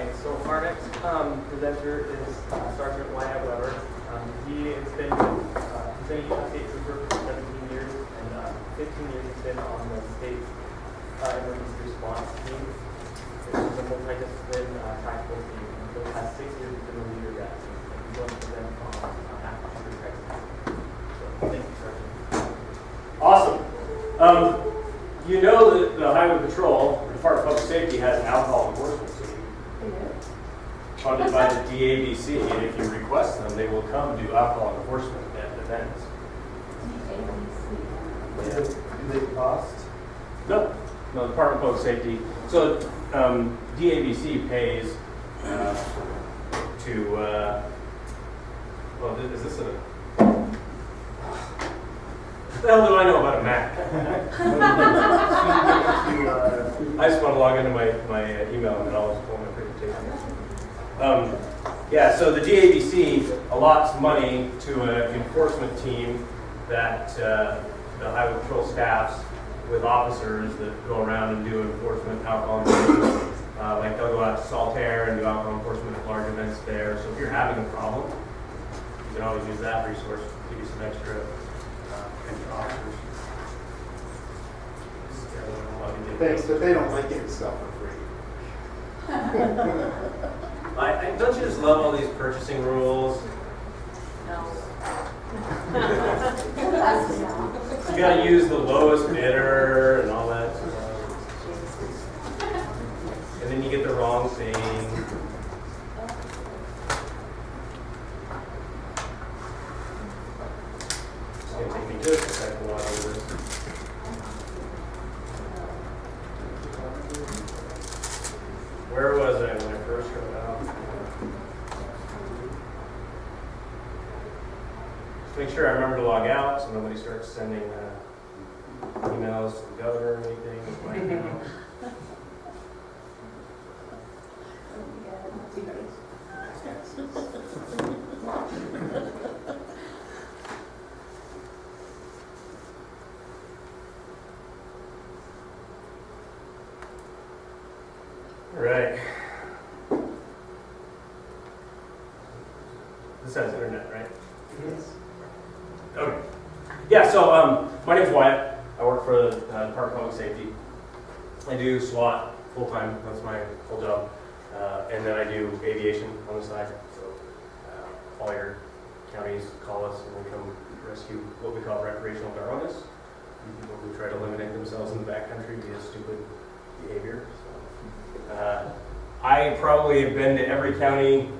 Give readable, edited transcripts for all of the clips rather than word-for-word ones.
Alright, so our next presenter is Sergeant Wyatt. He has been he's been a United States Trooper for 17 years, and 15 years he's been on the state emergency response team, which is a multidiscipline tactical team. And for the past 6 years he's been the leader of that team, and he's going to present on active shooter crisis. So thank you, Sergeant. Awesome. You know that the Highway Patrol, the Department of Public Safety, has an alcohol enforcement team funded by the DABC, and if you request them, they will come do alcohol enforcement at events. Do they cost? No, the Department of Public Safety. So DABC pays to. Well, is this a? What the hell do I know about a Mac? I just want to log into my email and then I'll just pull my presentation. Yeah, so the DABC allots money to an enforcement team that the Highway Patrol staffs with officers that go around and do enforcement, alcohol enforcement. Like they'll go out to Saltaire and do alcohol enforcement at large events there. So if you're having a problem, you can always use that resource to give you some extra officers. Thanks, but they don't like getting stuff for free. Don't you just love all these purchasing rules? No. You gotta use the lowest bidder and all that stuff. And then you get the wrong thing. It's gonna take me just a second while I do this. Where was I when I first showed up? Just make sure I remember to log out so nobody starts sending emails to the governor or anything. Right. This has internet, right? Yes. Okay. Yeah, so my name's Wyatt. I work for the Department of Public Safety. I do SWAT full-time. That's my full job. And then I do aviation on the side. So all your counties call us and we come rescue what we call recreational marijuana. People who try to eliminate themselves in the backcountry via stupid behavior. I probably have been to every county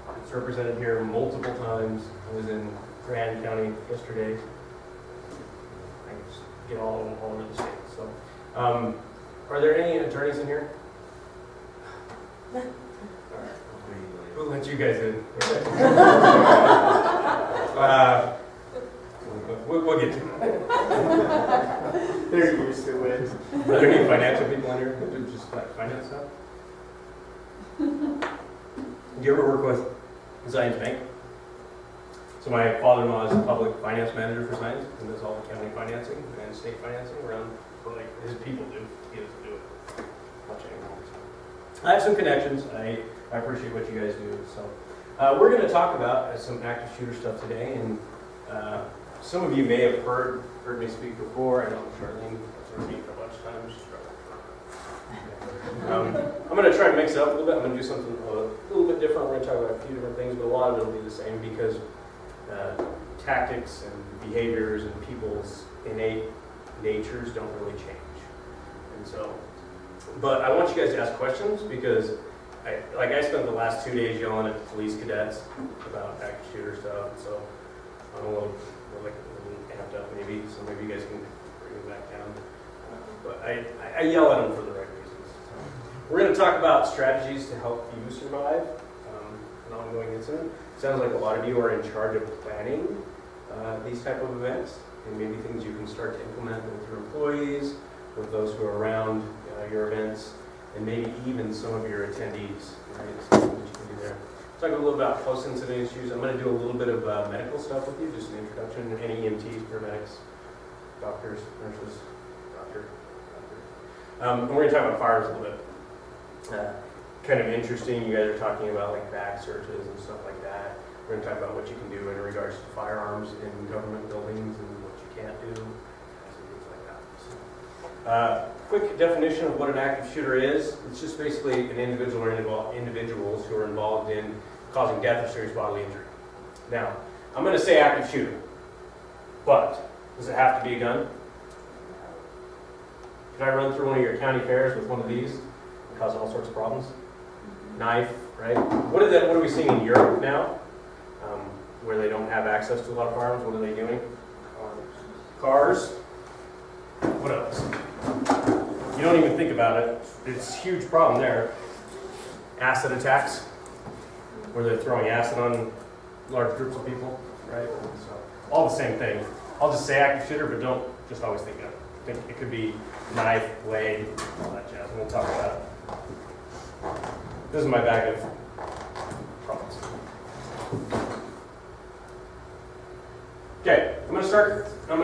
that's represented here multiple times. I was in Grand County yesterday. I just get all over the state. So, are there any attorneys in here? All right. We'll let you guys in. We'll get to it. They're used to it. Are there any financial people in here who do just finance stuff? Do you ever work with Zions Bank? So my father-in-law is a public finance manager for Zions and does all the county financing and state financing around, or like his people do. He doesn't do it much anymore. So I have some connections. I appreciate what you guys do. So we're going to talk about some active shooter stuff today, and some of you may have heard me speak before. I know Charlene has heard me a bunch of times. I'm going to try to mix it up a little bit. I'm going to do something a little bit different. We're going to talk about a few different things, but a lot of it will be the same because tactics and behaviors and people's innate natures don't really change. And so, but I want you guys to ask questions because I spent the last 2 days yelling at police cadets about active shooter stuff. And so I'm a little amped up maybe, so maybe you guys can bring me back down. But I yell at them for the right reasons. So we're going to talk about strategies to help you survive an ongoing incident. Sounds like a lot of you are in charge of planning these type of events, and maybe things you can start to implement with your employees, with those who are around your events, and maybe even some of your attendees. Right? Something that you can do there. Talk a little about close incident issues. I'm going to do a little bit of medical stuff with you, just an introduction. Any EMTs, paramedics, doctors, nurses, doctor. And we're going to talk about fires a little bit. kind of interesting. You guys are talking about like back searches and stuff like that. We're going to talk about what you can do in regards to firearms in government buildings and what you can't do, and things like that. So, quick definition of what an active shooter is. It's just basically an individual or individuals who are involved in causing death or serious bodily injury. Now, I'm going to say active shooter, but does it have to be a gun? Can I run through one of your county fairs with one of these and cause all sorts of problems? Knife, right? What are we seeing in Europe now, where they don't have access to a lot of firearms? What are they doing? Cars. What else? You don't even think about it. It's a huge problem there. Acid attacks, where they're throwing acid on large groups of people, right? So, all the same thing. I'll just say active shooter, but don't just always think of it. Think it could be knife, blade, all that jazz. We'll talk about it. This is my bag of problems. Okay, I'm going to start. Now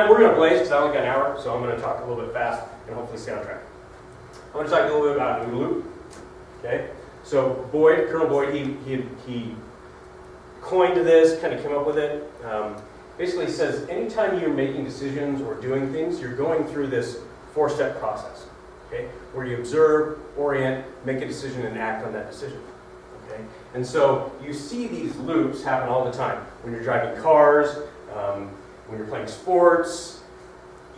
we're going to blaze because I only got an hour, so I'm going to talk a little bit fast and hopefully stay on track. I'm going to talk a little bit about OODA loop. Okay, so Boyd, Colonel Boyd, he coined this, kind of came up with it. Basically says anytime you're making decisions or doing things, you're going through this 4-step process, okay, where you observe, orient, make a decision, and act on that decision. Okay, and so you see these loops happen all the time when you're driving cars, when you're playing sports,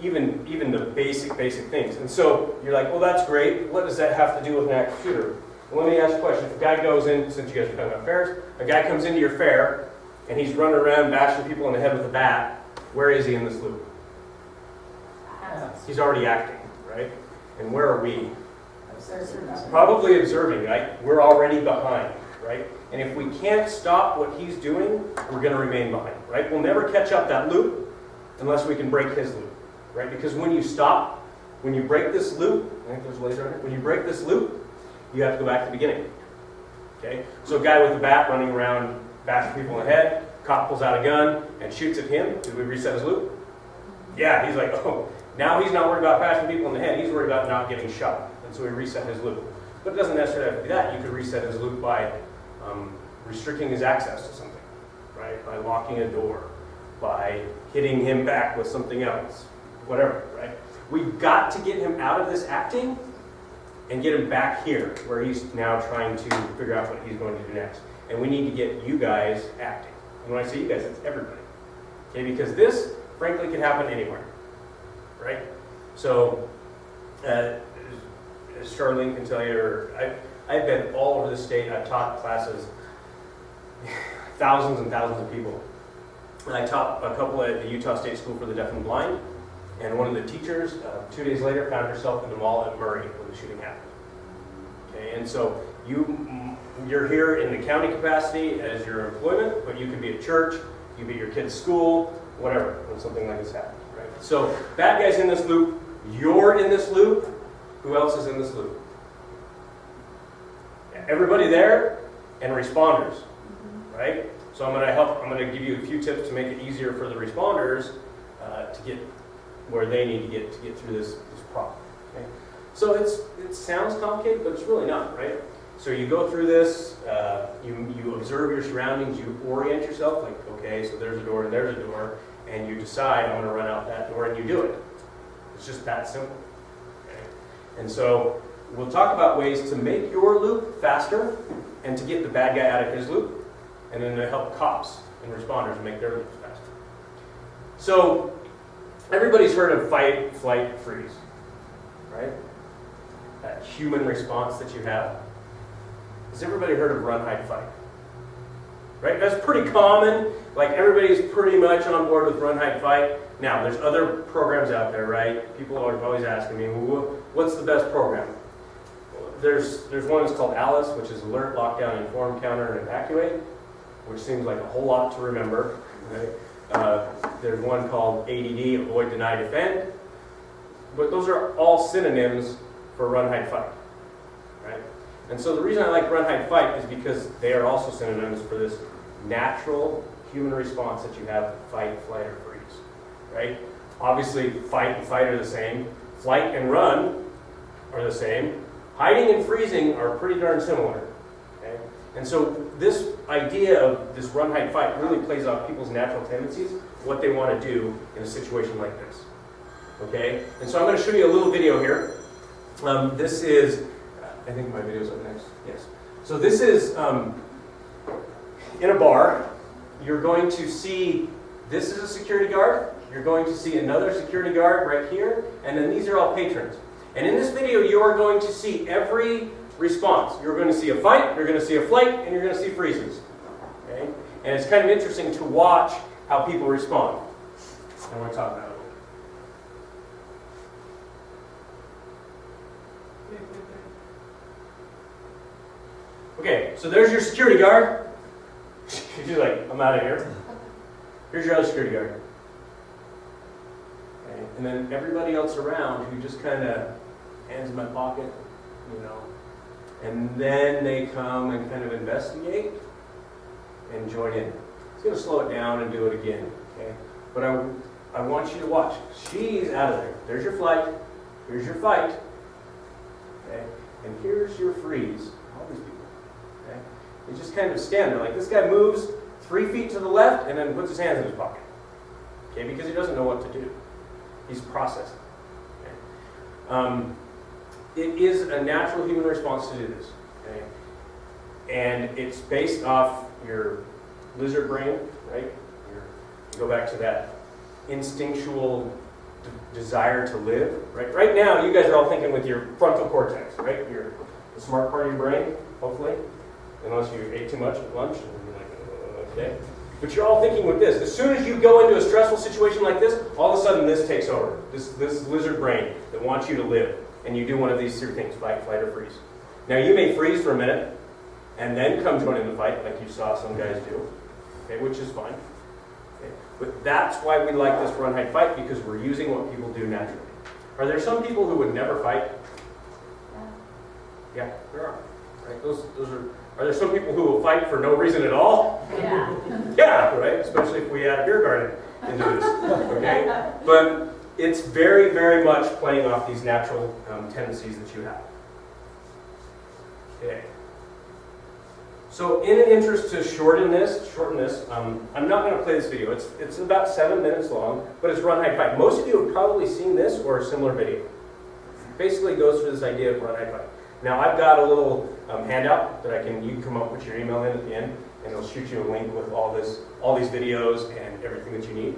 even the basic things. And so you're like, well, that's great. What does that have to do with an active shooter? Well, let me ask you a question. If a guy goes in, since you guys are talking about fairs, a guy comes into your fair and he's running around bashing people in the head with a bat, where is he in this loop? He's already acting, right? And where are we? Probably observing, right? We're already behind, right? And if we can't stop what he's doing, we're going to remain behind, right? We'll never catch up that loop unless we can break his loop, right? Because when you stop, when you break this loop, I think there's a laser on it. When you break this loop, you have to go back to the beginning, okay? So a guy with a bat running around bashing people in the head, cop pulls out a gun and shoots at him. Did we reset his loop? Yeah, he's like, oh, now he's not worried about bashing people in the head. He's worried about not getting shot. And so we reset his loop. But it doesn't necessarily have to be that. You could reset his loop by restricting his access to something, right? By locking a door, by hitting him back with something else, whatever, right? We've got to get him out of this acting and get him back here where he's now trying to figure out what he's going to do next. And we need to get you guys acting. And when I say you guys, it's everybody. Okay, because this, frankly, can happen anywhere, right? So, as Charlene can tell you, I've been all over the state. I've taught classes, thousands and thousands of people. And I taught a couple at the Utah State School for the Deaf and Blind. And one of the teachers, 2 days later, found herself in the mall at Murray when the shooting happened. Okay, and so you're here in the county capacity as your employment, but you could be at church, you could be at your kid's school, whatever, when something like this happens, right? So, bad guys in this loop, you're in this loop, who else is in this loop? Yeah, everybody there and responders, right? So I'm going to give you a few tips to make it easier for the responders to get where they need to get through this problem, okay? So it sounds complicated, but it's really not, right? So you go through this, you observe your surroundings, you orient yourself, like, okay, so there's a door and there's a door, and you decide, I'm going to run out that door, and you do it. It's just that simple. Okay? And so we'll talk about ways to make your loop faster and to get the bad guy out of his loop, and then to help cops and responders make their loops faster. So everybody's heard of fight, flight, freeze, right? That human response that you have. Has everybody heard of run, hide, fight? Right? That's pretty common. Like, everybody's pretty much on board with run, hide, fight. Now, there's other programs out there, right? People are always asking me, well, what's the best program? Well, there's one that's called ALICE, which is Alert, Lockdown, Inform, Counter, and Evacuate, which seems like a whole lot to remember. Right? There's one called ADD, Avoid, Deny, Defend. But those are all synonyms for run, hide, fight. Right? And so the reason I like run, hide, fight is because they are also synonyms for this natural human response that you have: fight, flight, or freeze. Right? Obviously, fight and fight are the same. Flight and run are the same. Hiding and freezing are pretty darn similar. Okay? And so this idea of this run, hide, fight really plays off people's natural tendencies, what they want to do in a situation like this. Okay? And so I'm going to show you a little video here. This is, I think my video's up next. Yes. So this is in a bar. You're going to see, this is a security guard. You're going to see another security guard right here. And then these are all patrons. And in this video, you are going to see every response. You're going to see a fight, you're going to see a flight, and you're going to see freezes. Okay? And it's kind of interesting to watch how people respond. And we'll talk about it. Okay, so there's your security guard. She's like, I'm out of here. Here's your other security guard. Okay, and then everybody else around who just kind of hands in my pocket, you know. And then they come and kind of investigate and join in. It's going to slow it down and do it again. Okay, but I want you to watch. She's out of there. There's your flight. Here's your fight. Okay, and here's your freeze. All these people. Okay? You just kind of stand there. Like this guy moves 3 feet to the left and then puts his hands in his pocket. Okay, because he doesn't know what to do. He's processing. Okay? It is a natural human response to do this. Okay? And it's based off your lizard brain, right? You go back to that instinctual desire to live, right? Right now, you guys are all thinking with your frontal cortex, right? The smart part of your brain, hopefully. Unless you ate too much at lunch, and you're like, okay. But you're all thinking with this. As soon as you go into a stressful situation like this, all of a sudden this takes over. This lizard brain that wants you to live. And you do one of these three things, fight, flight, or freeze. Now you may freeze for a minute, and then come join in the fight, like you saw some guys do, okay, which is fine. Okay. But that's why we like this run, hide, fight, because we're using what people do naturally. Are there some people who would never fight? Yeah, there are. Right? Those are there some people who will fight for no reason at all? Yeah. Yeah, right? Especially if we add a beer garden into this. Okay? But it's very, very much playing off these natural tendencies that you have. Okay. So in an interest to shorten this, I'm not going to play this video. It's about 7 minutes long, but it's run, hide, fight. Most of you have probably seen this or a similar video. Basically goes through this idea of run, hide, fight. Now I've got a little handout that you can come up with your email in at the end, and it'll shoot you a link with all these videos and everything that you need.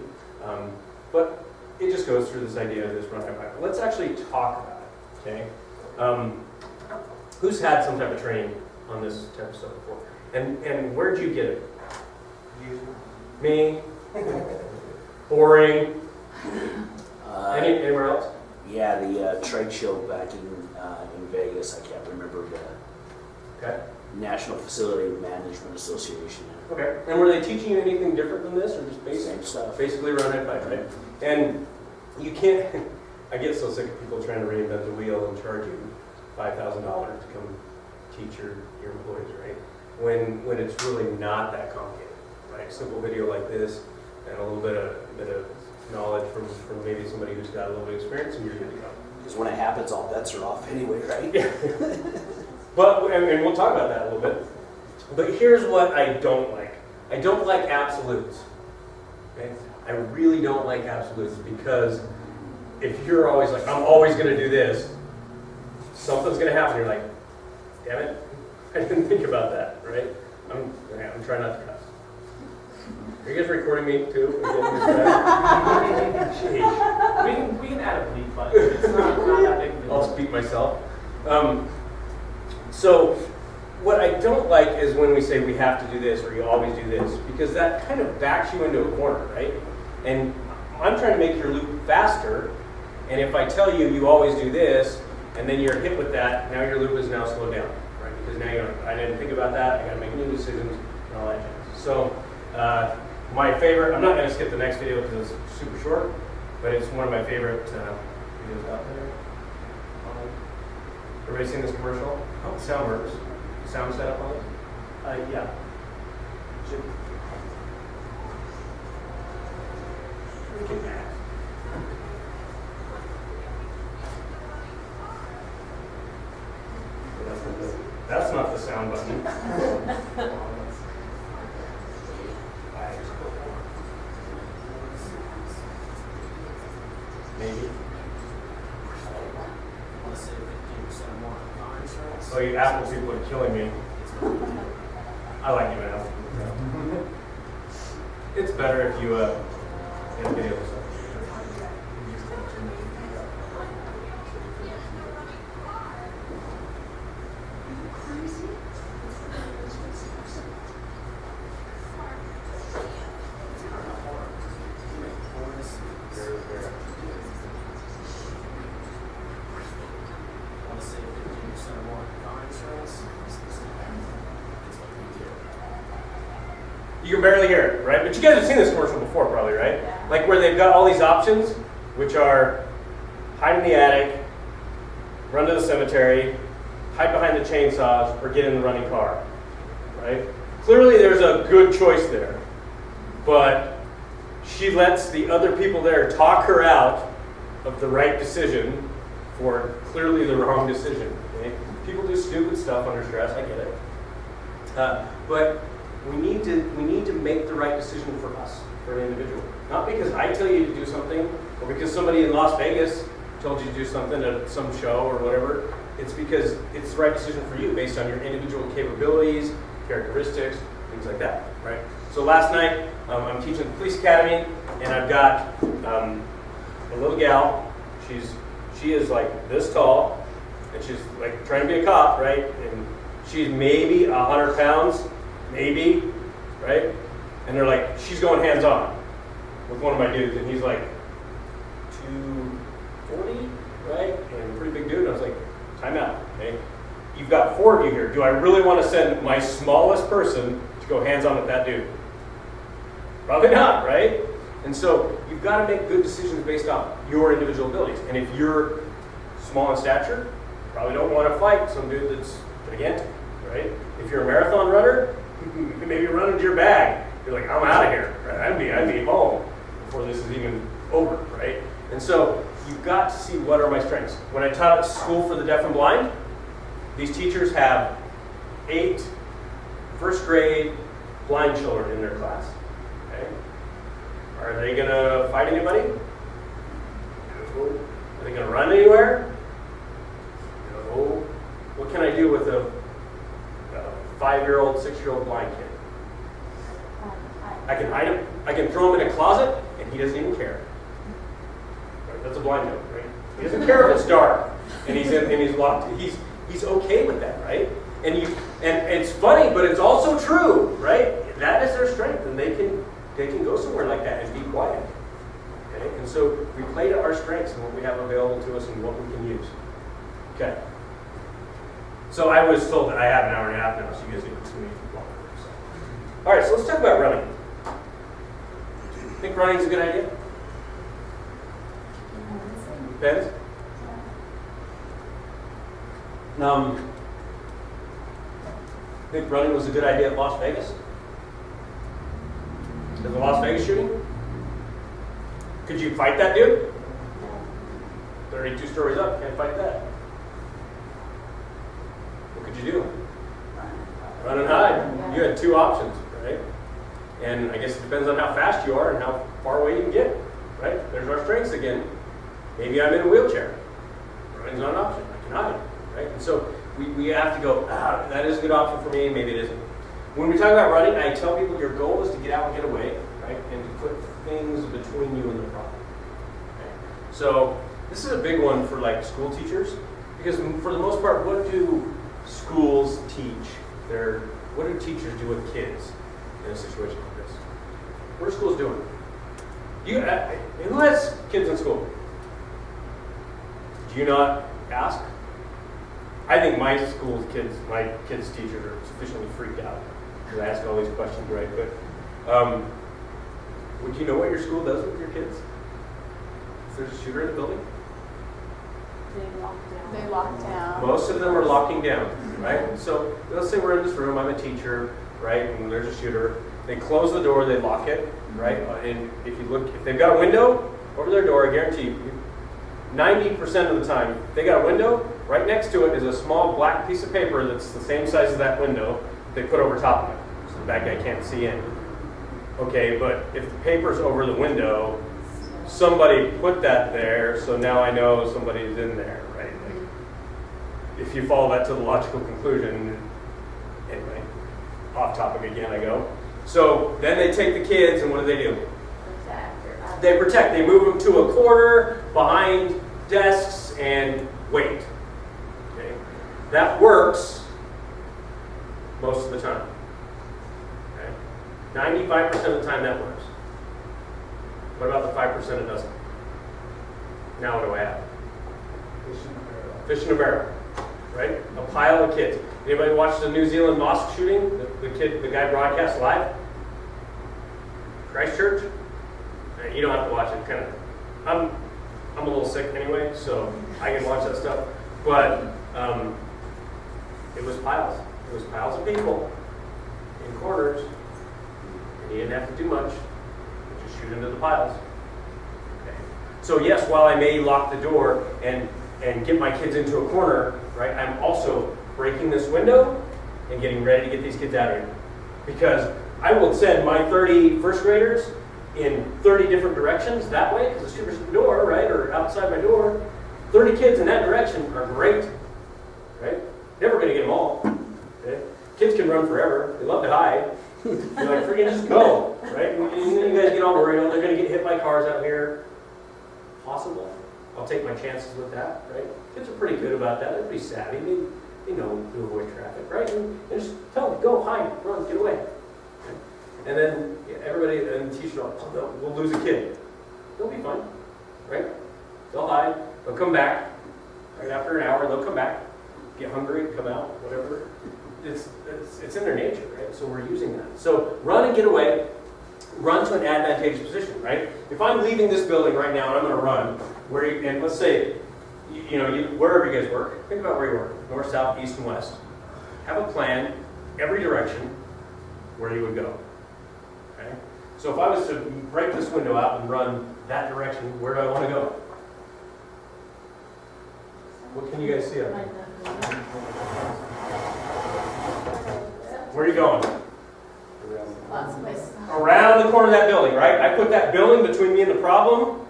But it just goes through this idea of this run, hide, fight. Let's actually talk about it. Okay? Who's had some type of training on this type of stuff before? And where'd you get it? You. Me? Boring? Anywhere else? Yeah, the trade show back in Vegas. I can't remember the National Facility Management Association. Okay. And were they teaching you anything different than this, or just Same stuff. basically run, hide, fight, right? And you can't. I get so sick of people trying to reinvent the wheel and charge you $5,000 to come teach your employees, right? When it's really not that complicated, right? Simple video like this and a little bit of knowledge from maybe somebody who's got a little bit of experience, and you're good to go. Because when it happens, all bets are off anyway, right? Yeah. But and we'll talk about that a little bit. But here's what I don't like. I don't like absolutes. Okay? I really don't like absolutes, because if you're always like, I'm always going to do this, something's going to happen. You're like, damn it, I didn't think about that, right? I'm trying not to cuss. Are you guys recording me too? Jeez. We can add a bleep button. It's not that big of a deal. I'll speak myself. So what I don't like is when we say we have to do this or you always do this, because that kind of backs you into a corner, right? And I'm trying to make your loop faster, and if I tell you you always do this, and then you're hit with that, now your loop is now slowed down, right? Because now I didn't think about that, I got to make new decisions, and all that jazz. So my favorite, I'm not going to skip the next video because it's super short, but it's one of my favorite videos out there. Everybody seen this commercial? Oh, the sound works. The sound set up on it? Yeah. Freaking mad. That's not the sound button. Maybe. Oh, you Apple people are killing me. I like you, man. It's better if you get the other stuff. You can barely hear it, right? But you guys have seen this commercial before, probably, right? Yeah. Like where they've got all these options, which are hide in the attic, run to the cemetery, hide behind the chainsaws, or get in the running car, right? Clearly there's a good choice there, but she lets the other people there talk her out of the right decision for clearly the wrong decision. Okay? People do stupid stuff under stress, I get it. But we need to make the right decision for us, for an individual. Not because I tell you to do something, or because somebody in Las Vegas told you to do something at some show or whatever. It's because it's the right decision for you based on your individual capabilities, characteristics, things like that, right? So last night, I'm teaching at the police academy, and I've got a little gal. She is like this tall, and she's like trying to be a cop, right? And she's maybe 100 pounds, maybe, right? And they're like, she's going hands-on with one of my dudes, and he's like 240, right? And a pretty big dude. And I was like, time out, okay? You've got 4 of you here. Do I really want to send my smallest person to go hands-on with that dude? Probably not, right? And so you've got to make good decisions based on your individual abilities. And if you're small in stature, you probably don't want to fight some dude that's gigantic, right? If you're a marathon runner, maybe you run into your bag. You're like, I'm out of here, right? I'd be home before this is even over, right? And so you've got to see what are my strengths. When I taught at school for the deaf and blind, these teachers have 8 first grade blind children in their class. Okay? Are they going to fight anybody? No. Are they going to run anywhere? No. What can I do with a 5-year-old, 6-year-old blind kid? I can hide him. I can throw him in a closet, and he doesn't even care. Right? That's a blind joke, right? He doesn't care if it's dark, and he's locked. He's okay with that, right? And it's funny, but it's also true, right? That is their strength, and they can go somewhere like that and be quiet. Okay? And so we play to our strengths and what we have available to us and what we can use. Okay. So I was told that I have an hour and a half now, so you guys need to me longer. All right, so let's talk about running. Think running's a good idea? Depends. Think running was a good idea at Las Vegas? At the Las Vegas shooting? Could you fight that dude? 32 stories up, can't fight that. What could you do? Run and hide. You had 2 options, right? And I guess it depends on how fast you are and how far away you can get, right? There's our strengths again. Maybe I'm in a wheelchair. Running's not an option. I can hide, right? And so we have to go, that is a good option for me, maybe it isn't. When we talk about running, I tell people your goal is to get out and get away, right? And to put things between you and the problem. Okay? So this is a big one for like school teachers, because for the most part, what do schools teach? What do teachers do with kids in a situation like this? What are schools doing? Who has kids in school? Do you not ask? I think my kids' teachers are sufficiently freaked out because I ask all these questions right quick. Would you know what your school does with your kids? If there's a shooter in the building? They lock down. Most of them are locking down, right? So let's say we're in this room, I'm a teacher, right? And there's a shooter. They close the door, they lock it, right? And if they've got a window over their door, I guarantee you, 90% of the time, if they got a window, Right next to it is a small black piece of paper that's the same size as that window they put over top of it, so the bad guy can't see in. Okay, but if the paper's over the window, somebody put that there, so now I know somebody's in there, right? Like, if you follow that to the logical conclusion, anyway, off topic again I go. So then they take the kids, and what do? They protect. They move them to a corner behind desks and wait. Okay? That works most of the time. Okay? 95% of the time that works. What about the 5% it doesn't? Now what do I have? Fish in a barrel. Right? A pile of kids. Anybody watch the New Zealand mosque shooting? The guy broadcast live? Christchurch? You don't have to watch it. Kind of. I'm a little sick anyway, so I can watch that stuff. But it was piles. It was piles of people in corners, and you didn't have to do much. You just shoot into the piles. Okay. So yes, while I may lock the door and get my kids into a corner, right? I'm also breaking this window and getting ready to get these kids out of here, because I will send my 30 first graders in 30 different directions that way, because the shooter's at the door, right, or outside my door. 30 kids in that direction are great, right? Never going to get them all. Okay? Kids can run forever. They love to hide. You're like, freaking just go, right? And then you guys get all worried, oh, they're going to get hit by cars out here. Possible. I'll take my chances with that, right? Kids are pretty good about that. They're pretty savvy. They know to avoid traffic, right? And just tell them, go, hide, run, get away. And then everybody and the teacher will lose a kid. They'll be fine, right? They'll hide. They'll come back. Right after an hour, they'll come back, get hungry, come out, whatever. It's in their nature, right? So we're using that. So run and get away. Run to an advantageous position, right? If I'm leaving this building right now and I'm going to run, and let's say, wherever you guys work, think about where you work, north, south, east, and west. Have a plan, every direction, where you would go. Okay? So if I was to break this window out and run that direction, where do I want to go? What can you guys see up there? Where are you going? Around the corner of that building, right? I put that building between me and the problem,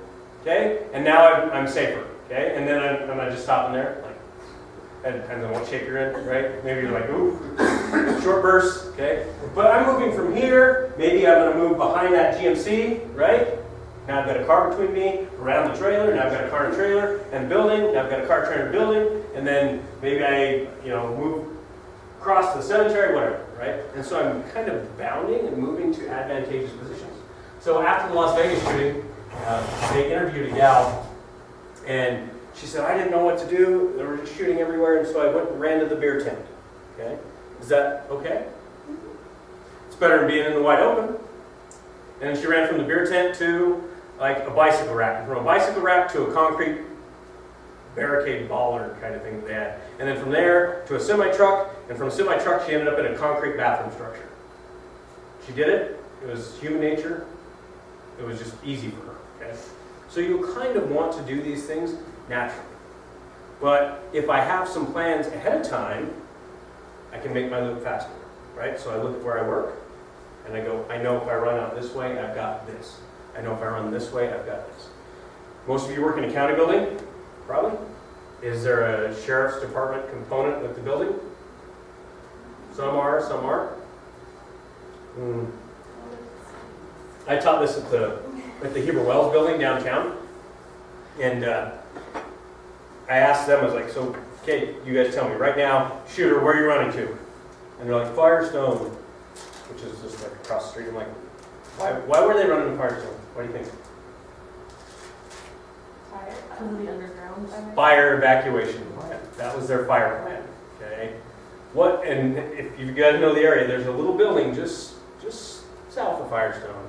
okay? And now I'm safer, okay? And then I'm not just stopping there. Like, it depends on what shape you're in, right? Maybe you're like, ooh, short bursts, okay? But I'm moving from here. Maybe I'm going to move behind that GMC, right? Now I've got a car between me, around the trailer. Now I've got a car and trailer and building. Now I've got a car, trailer, building. And then maybe I, move across the cemetery, whatever, right? And so I'm kind of bounding and moving to advantageous positions. So after the Las Vegas shooting, they interviewed a gal, and she said, I didn't know what to do. They were just shooting everywhere, and so I went and ran to the beer tent. Okay? Is that okay? It's better than being in the wide open. And then she ran from the beer tent to like a bicycle rack, and from a bicycle rack to a concrete barricade bollard kind of thing that they had. And then from there to a semi-truck, and from a semi-truck she ended up in a concrete bathroom structure. She did it. It was human nature. It was just easy for her. Okay? So you kind of want to do these things naturally. But if I have some plans ahead of time, I can make my loop faster, right? So I look at where I work, and I go, I know if I run out this way, I've got this. I know if I run this way, I've got this. Most of you work in a county building, probably. Is there a sheriff's department component with the building? Some are, some aren't. I taught this at the Heber Wells building downtown, and I asked them, I was like, so, okay, you guys tell me right now, shooter, where are you running to? And they're like, Firestone, which is just like across the street. I'm like, why were they running to Firestone? What do you think? The underground. Fire evacuation plan. That was their fire plan. Okay. And if you guys know the area, there's a little building just south of Firestone,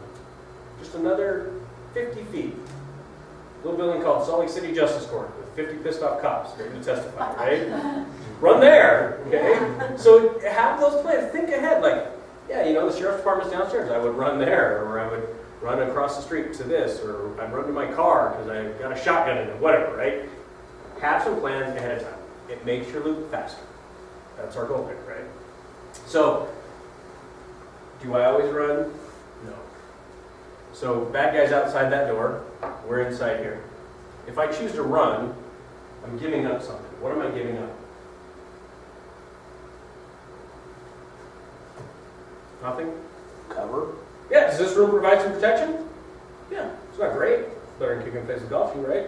just another 50 feet. A little building called Salt Lake City Justice Court with 50 pissed off cops ready to testify. Right. Run there. Okay. So have those plans. Think ahead. Like, yeah, the sheriff's department's downstairs. I would run there, or I would run across the street to this, or I'd run to my car because I've got a shotgun in it, whatever, right? Have some plans ahead of time. It makes your loop faster. That's our goal here, right? So, do I always run? No. So, bad guys outside that door, we're inside here. If I choose to run, I'm giving up something. What am I giving up? Nothing? Cover? Yeah, does this room provide some protection? Yeah, it's not great. Better than kicking face of golf shoe, right?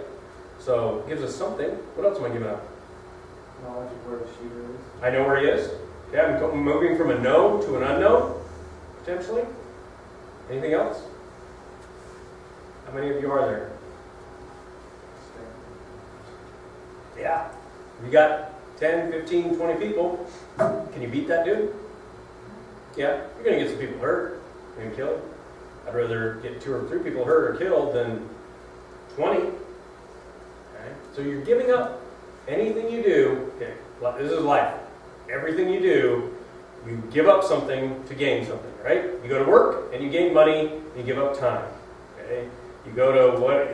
So, it gives us something. What else am I giving up? Knowledge of where the shooter is. I know where he is. Yeah, I'm moving from a known to an unknown, potentially. Anything else? How many of you are there? Yeah. You got 10, 15, 20 people. Can you beat that dude? Yeah, you're going to get some people hurt and killed. I'd rather get 2 or 3 people hurt or killed than 20. Okay? So you're giving up anything you do. Okay, this is life. Everything you do, you give up something to gain something, right? You go to work and you gain money, you give up time. Okay? You go to what?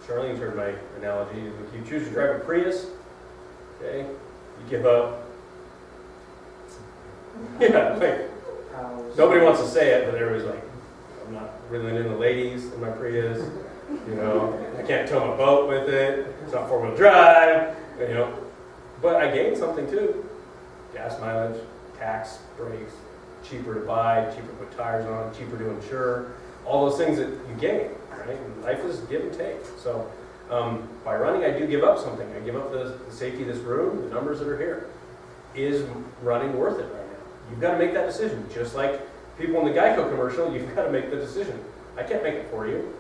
Charlene's heard my analogy. If you choose to drive a Prius, okay, you give up. Yeah, like, nobody wants to say it, but everybody's like, I'm not really into ladies in my Prius. You know, I can't tow my boat with it. It's not 4-wheel drive. You know, but I gained something too. Gas mileage, tax, brakes, cheaper to buy, cheaper to put tires on, cheaper to insure. All those things that you gain, right? And life is give and take. So by running, I do give up something. I give up the safety of this room, the numbers that are here. Is running worth it right now? You've got to make that decision. Just like people in the Geico commercial, you've got to make the decision. I can't make it for you.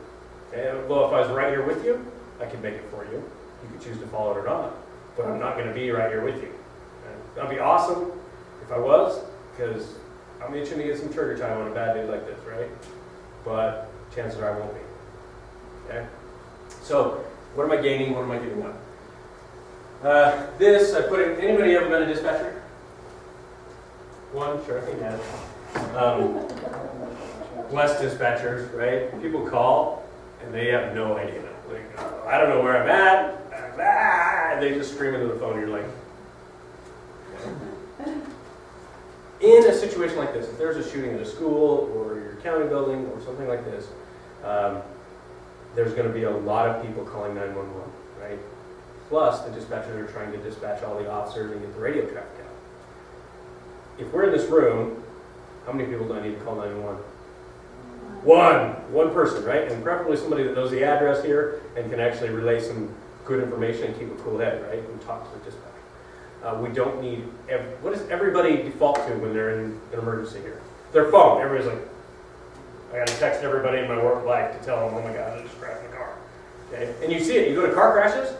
And well, if I was right here with you, I could make it for you. You could choose to follow it or not. But I'm not going to be right here with you. That'd be awesome if I was, because I'm itching to get some trigger time on a bad day like this, right? But chances are I won't be. Okay? So, what am I gaining? What am I giving up? This, I put in, anybody ever been a dispatcher? One? Sure, I think yes. Less dispatchers, right? People call, and they have no idea. Like, I don't know where I'm at. They just scream into the phone, and you're like, in a situation like this, if there's a shooting at a school or your county building or something like this, there's going to be a lot of people calling 911, right? Plus, the dispatchers are trying to dispatch all the officers and get the radio traffic out. If we're in this room, how many people do I need to call 911? One person, right? And preferably somebody that knows the address here and can actually relay some good information and keep a cool head, right? And talk to the dispatcher. We don't need, what does everybody default to when they're in an emergency here? Their phone. Everybody's like, I got to text everybody in my work life to tell them, oh my God, I just crashed my car. Okay? And you see it. You go to car crashes,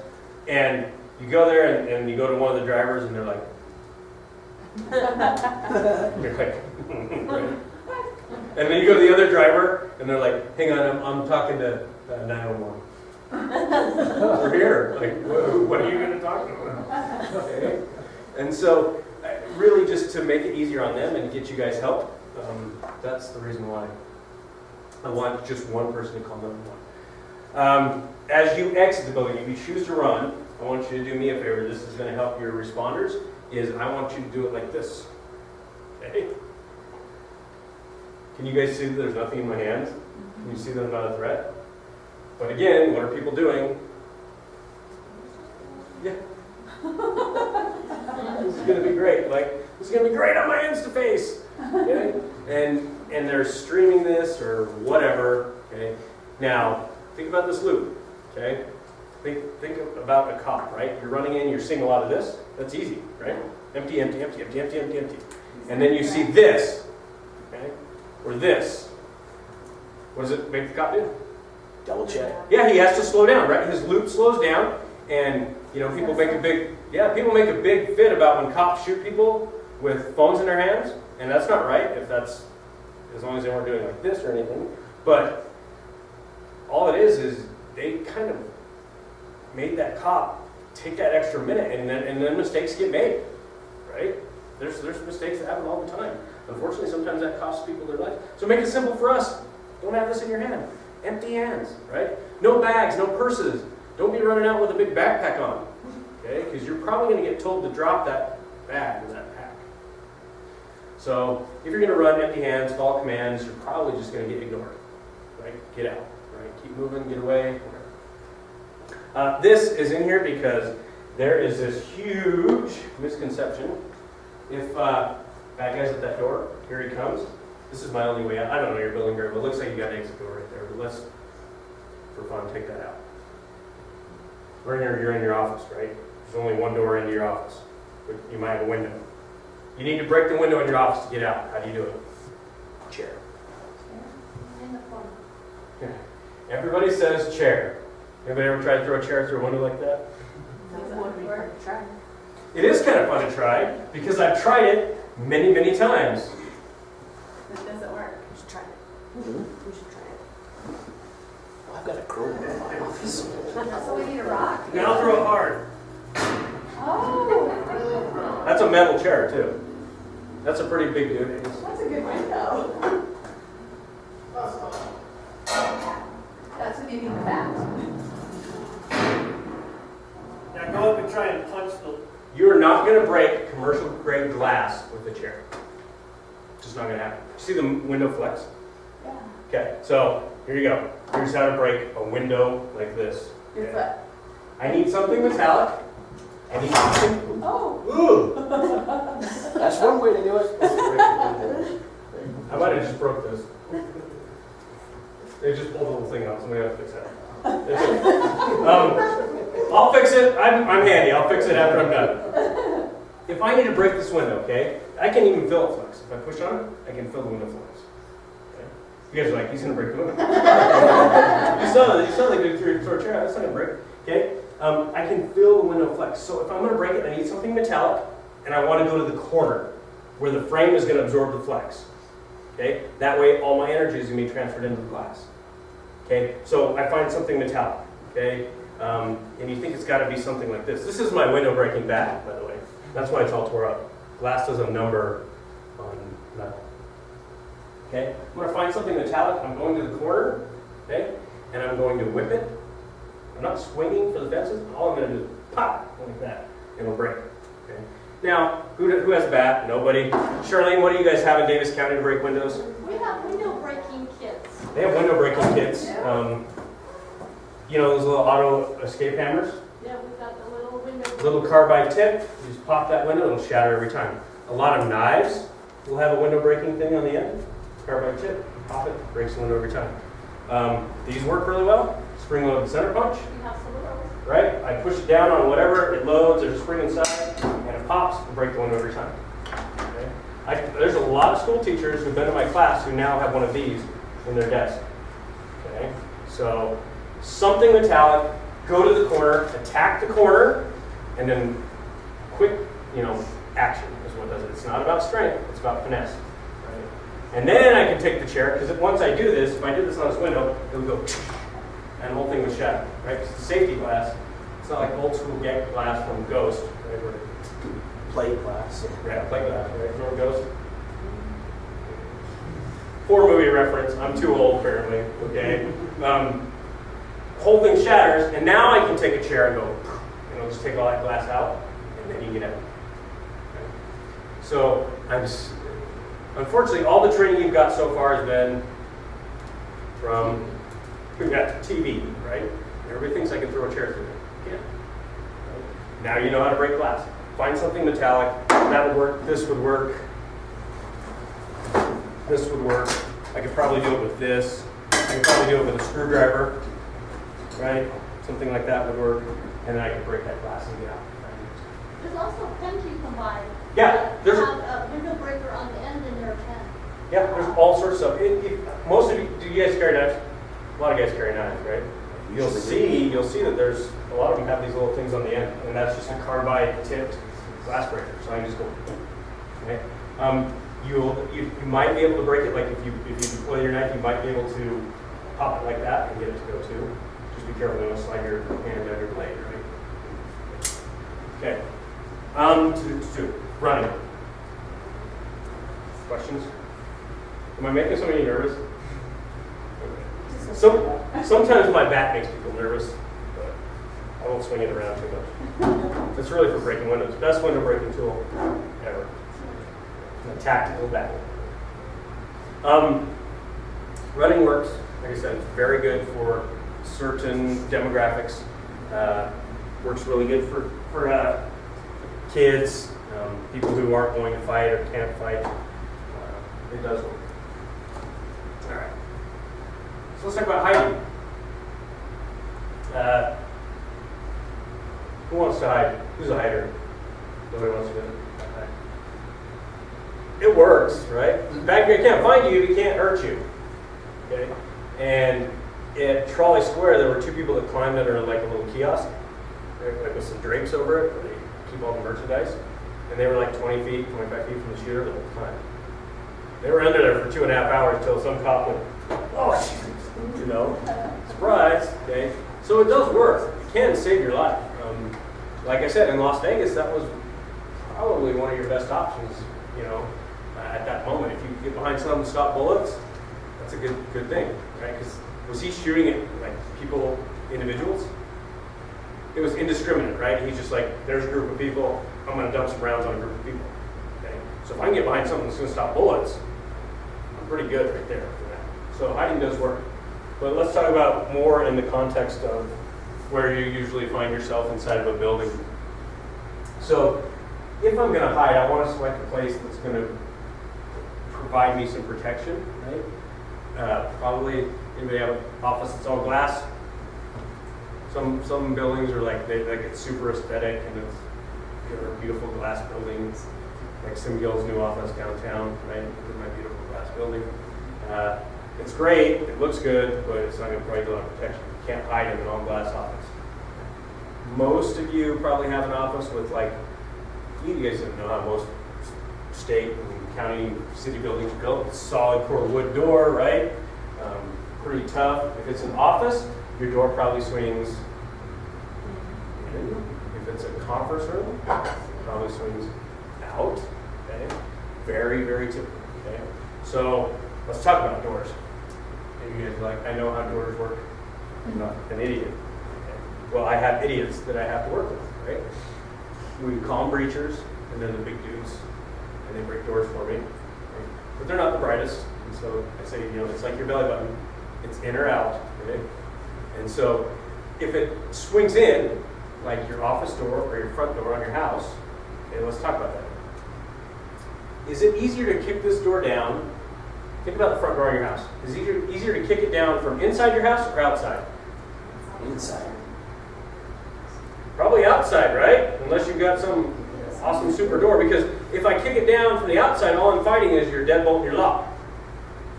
and you go there, and you go to one of the drivers, and they're like, right? And then you go to the other driver, and they're like, hang on, I'm talking to 911. We're here. Like, what are you going to talk about? Okay. And so, really just to make it easier on them and get you guys help, that's the reason why I want just one person to call 911. As you exit the building, if you choose to run, I want you to do me a favor. This is going to help your responders, is I want you to do it like this. Okay? Can you guys see that there's nothing in my hands? Can you see that I'm not a threat? But again, what are people doing? Yeah. This is going to be great. Like, this is going to be great on my Instaface. Okay? And they're streaming this or whatever. Okay? Now, think about this loop. Okay? Think about a cop, right? You're running in, you're seeing a lot of this. That's easy, right? Empty, empty, empty, empty, empty, empty, empty. And then you see this. Okay? Or this. What does it make the cop do? Double check. Yeah, he has to slow down, right? His loop slows down, and people make a big fit about when cops shoot people with phones in their hands, and that's not right. If that's as long as they weren't doing like this or anything. But all it is they kind of made that cop take that extra minute, and then mistakes get made, right? There's mistakes that happen all the time. Unfortunately, sometimes that costs people their life. So make it simple for us. Don't have this in your hand. Empty hands, right? No bags, no purses. Don't be running out with a big backpack on. okay? Because you're probably going to get told to drop that bag or that pack. So if you're going to run empty hands, follow commands, you're probably just going to get ignored, right? Get out, right? Keep moving, get away, whatever. This is in here because there is this huge misconception. If bad guy's at that door, here he comes. This is my only way out. I don't know your building very well. It looks like you got an exit door right there, but let's, for fun, take that out. Right here, you're in your office, right? There's only one door into your office, but you might have a window. You need to break the window in your office to get out. How do you do it? Chair. In the phone. Everybody says chair. Anybody ever tried to throw a chair through a window like that? It is kind of fun to try because I've tried it many, many times. It doesn't work. You should try it. You should try it. Well, I've got a crowbar in my office. So we need a rock? Now throw it hard. Oh, That's a metal chair too. That's a pretty big dude. that's a good window. That's what you need the bat. Now go up and try and punch the... You are not going to break commercial grade glass with a chair. Just not going to happen. See the window flex? Yeah. Okay, so here you go. Here's how to break a window like this. Your Okay. foot. I need something metallic. I need something. Oh. Ooh! That's one way to do it. I might have just broke this. They just pulled the whole thing out. Somebody else fix that. I'll fix it. I'm handy. I'll fix it after I'm done. If I need to break this window, okay, I can even feel it flex. If I push on it, I can feel the window flex. Okay? You guys are like, he's going to break the window. you saw the good through a chair. That's not going to break. Okay? I can feel the window flex. So if I'm going to break it, I need something metallic, and I want to go to the corner where the frame is going to absorb the flex. Okay? That way, all my energy is going to be transferred into the glass. Okay? So I find something metallic. Okay? And you think it's got to be something like this. This is my window breaking bat, by the way. That's why it's all tore up. Glass does a number on metal. Okay? I'm going to find something metallic. I'm going to the corner. Okay? And I'm going to whip it. I'm not swinging for the fences. All I'm going to do is pop like that. And it'll break. Okay? Now, who has a bat? Nobody. Charlene, what do you guys have in Davis County to break windows? We have window breaking kits. They have window breaking kits. You know those little auto escape hammers? Yeah, we've got the little window. Little carbide tip. You just pop that window, it'll shatter every time. A lot of knives will have a window breaking thing on the end. Carbide tip, pop it, breaks the window every time. These work really well. Spring loaded center punch, We have some of those. right? I push it down on whatever, it loads, there's a spring inside, and it pops and breaks the window every time. Okay? There's a lot of school teachers who've been to my class who now have one of these in their desk. Okay? So, something metallic, go to the corner, attack the corner, and then quick, action is what does it. It's not about strength, it's about finesse. Right? And then I can take the chair, because once I do this, if I did this on this window, it would go, and the whole thing would shatter. Right? It's a safety glass. It's not like old school glass from Ghost. Right? Where, Plate glass. yeah, plate glass, right? From Ghost. Poor movie reference. I'm too old, apparently. Okay. Whole thing shatters, and now I can take a chair and go, just take all that glass out, and then you get out. Okay. So unfortunately, all the training you've got so far has been from, we've got TV, right? Everybody thinks I can throw a chair through it. You can't. Right? Now you know how to break glass. Find something metallic. That would work. This would work. This would work. I could probably do it with this. I could probably do it with a screwdriver. Right? Something like that would work. And then I could break that glass and get out. There's also a pen you can buy. Yeah, They have a window breaker on the end and they're a pen. Yeah, there's all sorts of stuff. Most of you, do you guys carry knives? A lot of guys carry knives, right? You'll see that there's a lot of them have these little things on the end, and that's just a carbide tipped glass breaker. So I can just go. Okay. You might be able to break it, like if you deploy your knife, you might be able to pop it like that and get it to go too. Just be careful, you don't slide your hand down your blade, right? Okay. Running. Questions? Am I making somebody nervous? Okay. Sometimes my back makes people nervous, but I won't swing it around too much. It's really for breaking windows. Best window breaking tool ever. A tactical battle. Running works. Like I said, it's very good for certain demographics. Works really good for kids, people who aren't going to fight or can't fight. It does work. All right. So let's talk about hiding. Who wants to hide? Who's a hider? Nobody wants to hide. It works, right? The bad guy can't find you if he can't hurt you. Okay? And at Trolley Square, there were two people that climbed under like a little kiosk, like with some drapes over it, where they keep all the merchandise. And they were like 20 feet, 25 feet from the shooter the whole time. They were under there for 2.5 hours until some cop went, oh, shoot, you know, surprise, okay? So it does work. It can save your life. Like I said, in Las Vegas, that was probably one of your best options, you know, at that moment. If you could get behind someone and stop bullets, that's a good thing, right? Because was he shooting at like people, individuals? It was indiscriminate, right? He's just like, there's a group of people, I'm going to dump some rounds on a group of people. Okay? So if I can get behind something that's going to stop bullets, I'm pretty good right there for that. So hiding does work. But let's talk about more in the context of where you usually find yourself inside of a building. So if I'm going to hide, I want to select a place that's going to provide me some protection, right? Probably anybody have an office that's all glass? Some buildings are like it's super aesthetic and they're beautiful glass buildings, like Sim Gill's new office downtown, right? My beautiful glass building. It's great, it looks good, but it's not going to provide you a lot of protection. You can't hide in an all glass office. Most of you probably have an office with like, you guys don't know how most state and county city buildings are built. It's solid core wood door, right? Pretty tough. If it's an office, your door probably swings in. If it's a conference room, it probably swings out. Okay? Very, very typical. Okay? So let's talk about doors. And you guys are like, I know how doors work. I'm not an idiot. Okay? Well, I have idiots that I have to work with, right? We call them breachers, and they're the big dudes, and they break doors for me. Okay? But they're not the brightest, and so I say, you know, it's like your belly button. It's in or out, okay? And so if it swings in, like your office door or your front door on your house, okay, let's talk about that. Is it easier to kick this door down? Think about the front door on your house. Is it easier to kick it down from inside your house or outside? Inside. Probably outside, right? Unless you've got some awesome super door, because if I kick it down from the outside, all I'm fighting is your deadbolt and your lock.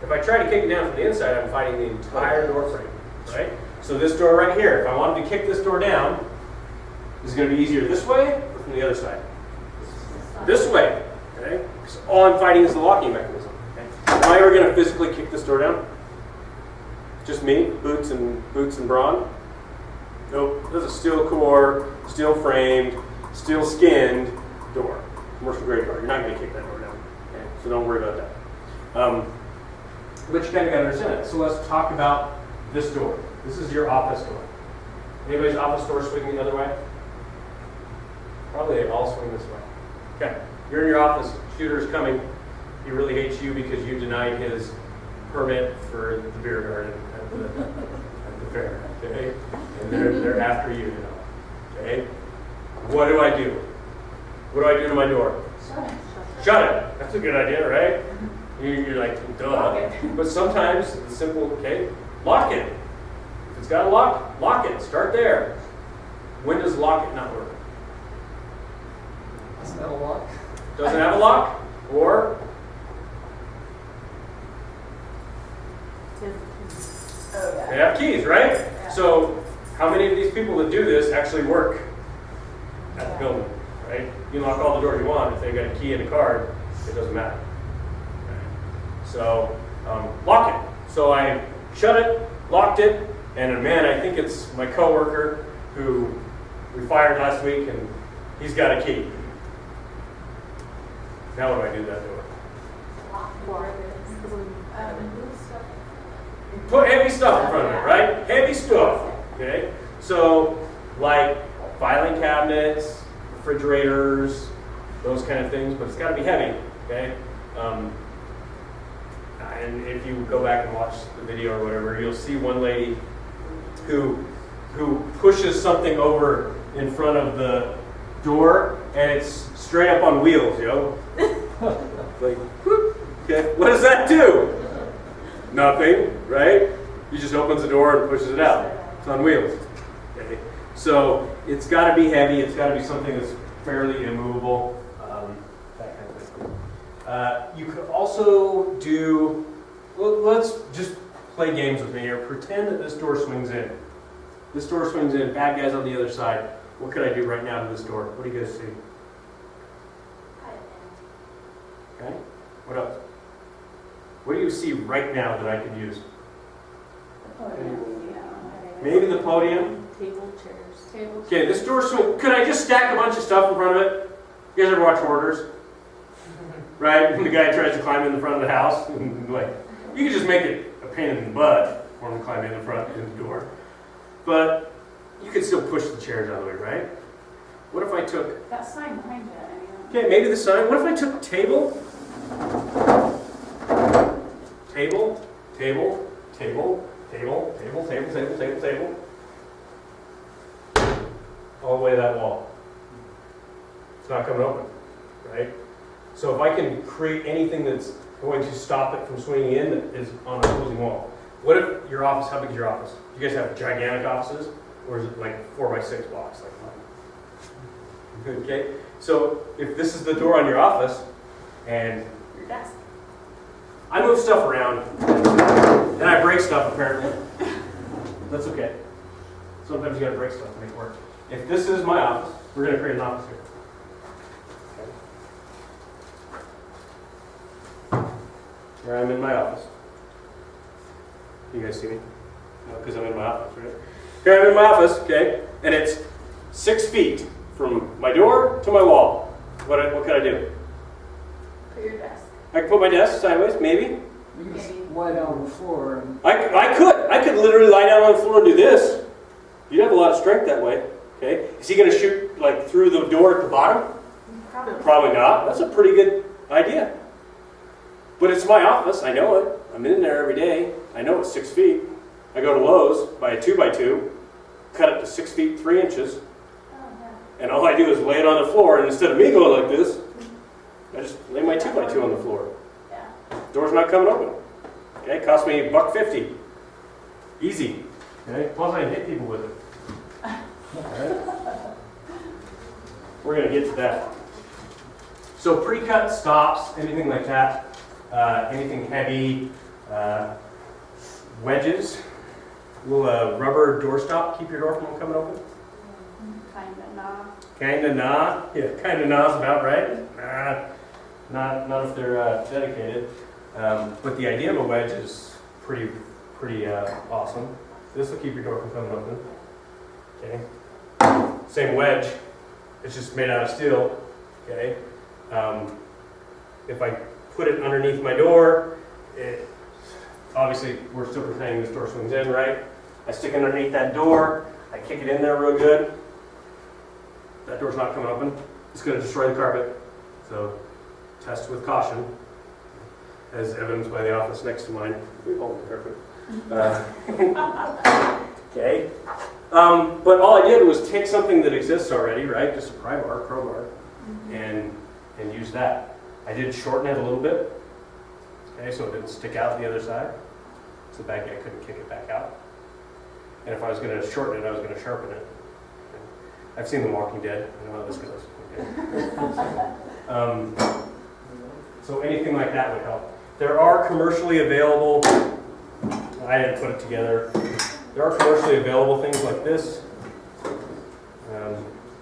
If I try to kick it down from the inside, I'm fighting the entire door frame, right? So this door right here, if I wanted to kick this door down, is it going to be easier this way or from the other side? This way, okay? Because all I'm fighting is the locking mechanism. Okay? Am I ever going to physically kick this door down? Just me, boots and brawn? Nope. There's a steel core, steel framed, steel skinned door, commercial grade door. You're not going to kick that door down, okay? So don't worry about that. But you kind of got to understand it. So let's talk about this door. This is your office door. Anybody's office door swinging the other way? Probably they all swing this way. Okay, you're in your office, shooter's coming. He really hates you because you denied his permit for the beer garden at the fair. Okay, and they're after you now. Okay, what do I do? What do I do to my door? Shut it. That's a good idea, right? You're like, duh. But sometimes it's simple, okay, lock it. If it's got a lock, lock it. Start there. When does lock it not work? Doesn't have a lock. Doesn't have a lock? Or? They have keys, right? Yeah. So how many of these people that do this actually work at the building, right? You can lock all the doors you want. If they've got a key and a card, it doesn't matter. So lock it. So I shut it, locked it, and man, I think it's my coworker who we fired last week, and he's got a key. Now what do I do to that door? Put heavy stuff in front of it, right? Heavy stuff. Okay. So like filing cabinets, refrigerators, those kind of things, but it's got to be heavy, okay? And if you go back and watch the video or whatever, you'll see one lady who pushes something over in front of the door, and it's straight up on wheels, yo. Like, whoop, okay, what does that do? Nothing, right? He just opens the door and pushes it out. It's on wheels. Okay? So it's got to be heavy. It's got to be something that's fairly immovable. That kind of thing. You could also do. Well, let's just play games with me here. Pretend that this door swings in. This door swings in. Bad guys on the other side. What could I do right now to this door? What do you guys see? Okay. What else? What do you see right now that I could use? Maybe the podium. Table, chairs. Table, Okay, this door swing. Could I just stack a bunch of stuff in front of it? You guys ever watch Hoarders? Right? And the guy tries to climb in the front of the house. And like, you could just make it a pain in the butt for him to climb in the front of the door. But you could still push the chairs out of the way, right? What if I took... That sign behind it, I mean. Okay, maybe the sign. What if I took table, table, table, table, table, table, table, table, table, table, all the way to that wall? It's not coming open, right? So if I can create anything that's going to stop it from swinging in that is on an opposing wall. What if your office, how big is your office? Do you guys have gigantic offices? Or is it like 4x6 blocks like mine? Okay, so if this is the door on your office, and Your desk. I move stuff around, and I break stuff apparently. That's okay. Sometimes you gotta break stuff to make it work. If this is my office, we're gonna create an office here. Okay. Here I'm in my office. You guys see me? No, because I'm in my office, right? Here I'm in my office, okay, and it's 6 feet from my door to my wall. What can I do? Put your desk. I can put my desk sideways, maybe. You can just lie down on the floor and I could literally lie down on the floor and do this. You'd have a lot of strength that way. Okay, is he going to shoot like through the door at the bottom? Probably. Probably not. That's a pretty good idea. But it's my office. I know it. I'm in there every day. I know it's 6 feet. I go to Lowe's, buy a 2x2, cut it to 6 feet 3 inches, and all I do is lay it on the floor. And instead of me going like this, I just lay my 2x2 on the floor. Yeah. Door's not coming open. Okay, cost me $1.50. Easy. Okay, plus I can hit people with it. Alright. We're gonna get to that. So pre-cut stops, anything like that, anything heavy, wedges. Will a rubber door stop keep your door from coming open? Kinda nah. Kinda nah. Yeah, kinda nah's about right. Not if they're dedicated. But the idea of a wedge is pretty awesome. This will keep your door from coming open. Okay. Same wedge. It's just made out of steel. Okay. If I put it underneath my door, obviously we're still pretending this door swings in, right? I stick it underneath that door. I kick it in there real good. That door's not coming open. It's going to destroy the carpet. So test with caution, as evidenced by the office next to mine. We hold the carpet. Okay. But all I did was take something that exists already, right? Just a pry bar, crowbar, and use that. I did shorten it a little bit. Okay, so it didn't stick out the other side. So the bad guy couldn't kick it back out. And if I was going to shorten it, I was going to sharpen it. I've seen The Walking Dead. I know how this goes. Okay. So anything like that would help. There are commercially available, I didn't put it together, there are commercially available things like this.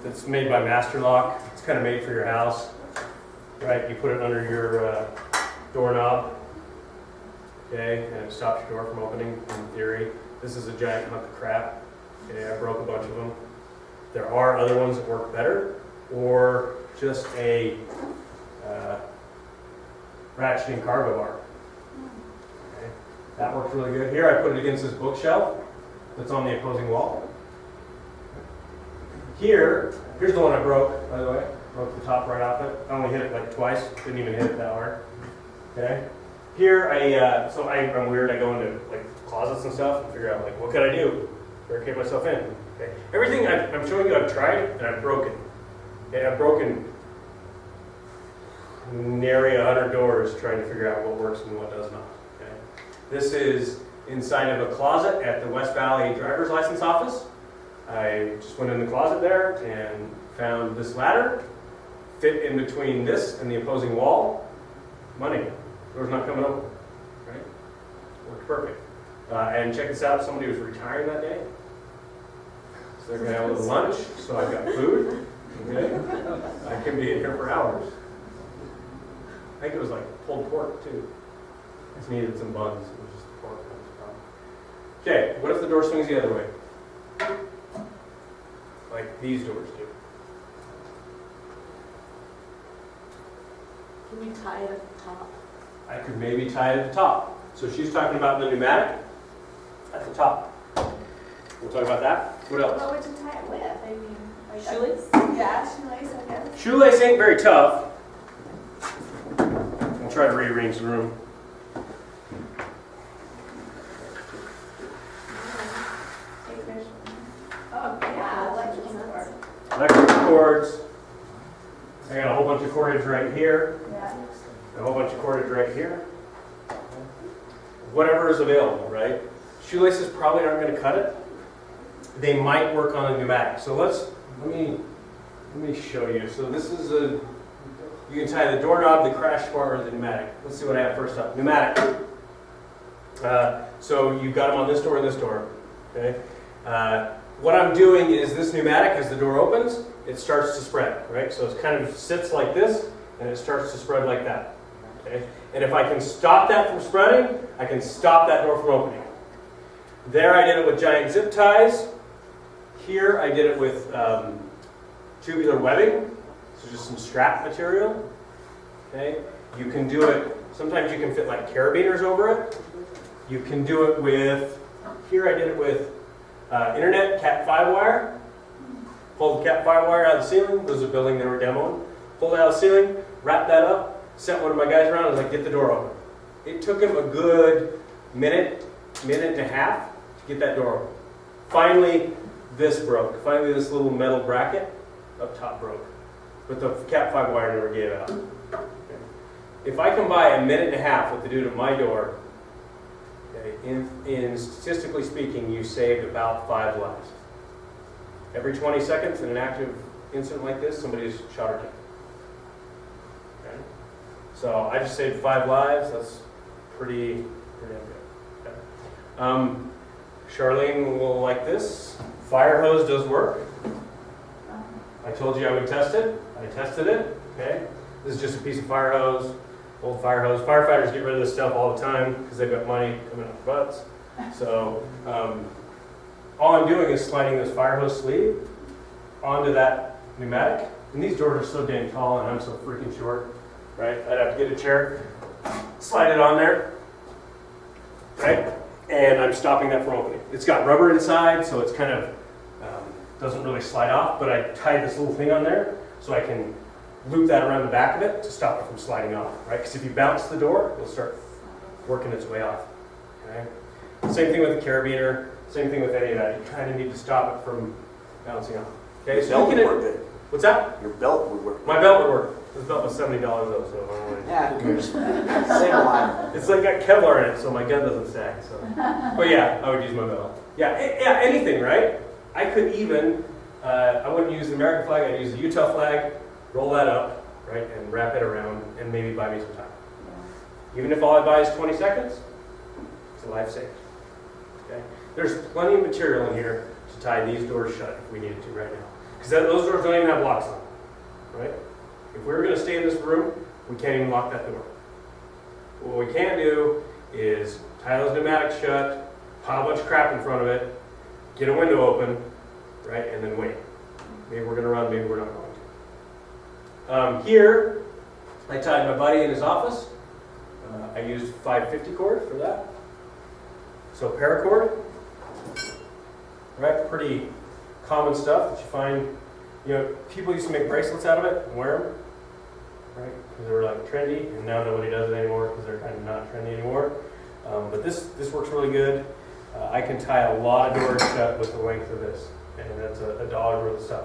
That's made by Master Lock. It's kind of made for your house. Right, you put it under your doorknob. Okay, and it stops your door from opening in theory. This is a giant hunk of crap. Okay, I broke a bunch of them. There are other ones that work better, or just a ratcheting cargo bar. Okay. That works really good. Here I put it against this bookshelf that's on the opposing wall. Here's the one I broke, by the way. Broke the top right off it. I only hit it like twice. Didn't even hit it that hard. Okay. Here I'm weird. I go into like closets and stuff and figure out like what could I do? Barricade myself in. Okay. Everything I'm showing you, I've tried and I've broken. Okay. I've broken nary 100 doors trying to figure out what works and what does not. Okay. This is inside of a closet at the West Valley driver's license office. I just went in the closet there and found this ladder, fit in between this and the opposing wall. Money. Door's not coming open. Right? Worked perfect. And check this out, somebody was retiring that day. So they're going to have a little lunch, so I've got food. Okay? I can be in here for hours. I think it was like pulled pork too. Just needed some buns. It was just pork. Okay, what if the door swings the other way? Like these doors do. Can we tie it at the top? I could maybe tie it at the top. So she's talking about the pneumatic at the top. We'll talk about that. What else? What would you tie it with? I mean, like Shoelace? Yeah, shoelace, I guess. Shoelace ain't very tough. I'll try to rearrange the room. Oh, yeah, electrical cord. Electrical cords. I got a whole bunch of cordage right here. Yeah. A whole bunch of cordage right here. Whatever is available, right? Shoelaces probably aren't going to cut it. They might work on a pneumatic. So let me show you. So this is you can tie the doorknob, the crash bar, or the pneumatic. Let's see what I have first up. Pneumatic. So you've got them on this door and this door. Okay. What I'm doing is this pneumatic, as the door opens, it starts to spread, right? So it kind of sits like this, and it starts to spread like that. Okay? And if I can stop that from spreading, I can stop that door from opening. There I did it with giant zip ties. Here I did it with tubular webbing, so just some strap material. Okay? You can do it, sometimes you can fit like carabiners over it. You can do it with, here I did it with internet Cat5 wire. Pulled the Cat5 wire out of the ceiling. There was a building they were demoing. Pulled it out of the ceiling, wrapped that up, sent one of my guys around and was like, get the door open. It took him a good minute and a half to get that door open. Finally, this broke. Finally, this little metal bracket up top broke. But the Cat5 wire never gave out. Okay. If I can buy a minute and a half with the dude at my door, okay, in statistically speaking, you saved about 5 lives. Every 20 seconds in an active incident like this, somebody's shot or killed. Okay? So I just saved 5 lives. That's pretty damn good. Okay. Charlene will like this. Fire hose does work. I told you I would test it. I tested it. Okay. This is just a piece of fire hose, old fire hose. Firefighters get rid of this stuff all the time because they've got money coming out their butts. So all I'm doing is sliding this fire hose sleeve onto that pneumatic. And these doors are so dang tall and I'm so freaking short, right? I'd have to get a chair, slide it on there, right? And I'm stopping that from opening. It's got rubber inside, so it's kind of doesn't really slide off, but I tied this little thing on there so I can loop that around the back of it to stop it from sliding off, right? Because if you bounce the door, it'll start working its way off, okay? Same thing with the carabiner, same thing with any of that. You kind of need to stop it from bouncing off. Okay, so belt you would can... work good. What's that? Your belt would work. My belt would work. This belt was $70 though, so I don't really... Yeah, who cares? Save a lot. It's like got Kevlar in it, so my gun doesn't sag. So, but yeah, I would use my belt. Yeah, anything, right? I could even, I wouldn't use the American flag. I'd use the Utah flag, roll that up, right, and wrap it around, and maybe buy me some time. Even if all I buy is 20 seconds, it's a life saved. Okay, there's plenty of material in here to tie these doors shut if we needed to right now, because those doors don't even have locks on them, right? If we were going to stay in this room, we can't even lock that door. What we can do is tie those pneumatics shut, pile a bunch of crap in front of it, get a window open, right, and then wait. Maybe we're going to run, maybe we're not going to. Here, I tied my buddy in his office. I used 550 cord for that. So paracord, right, pretty common stuff that you find You know, people used to make bracelets out of it and wear them, right? Because they were like trendy, and now nobody does it anymore because they're kind of not trendy anymore. But this works really good. I can tie a lot of doors shut with the length of this, and that's $1 worth of stuff.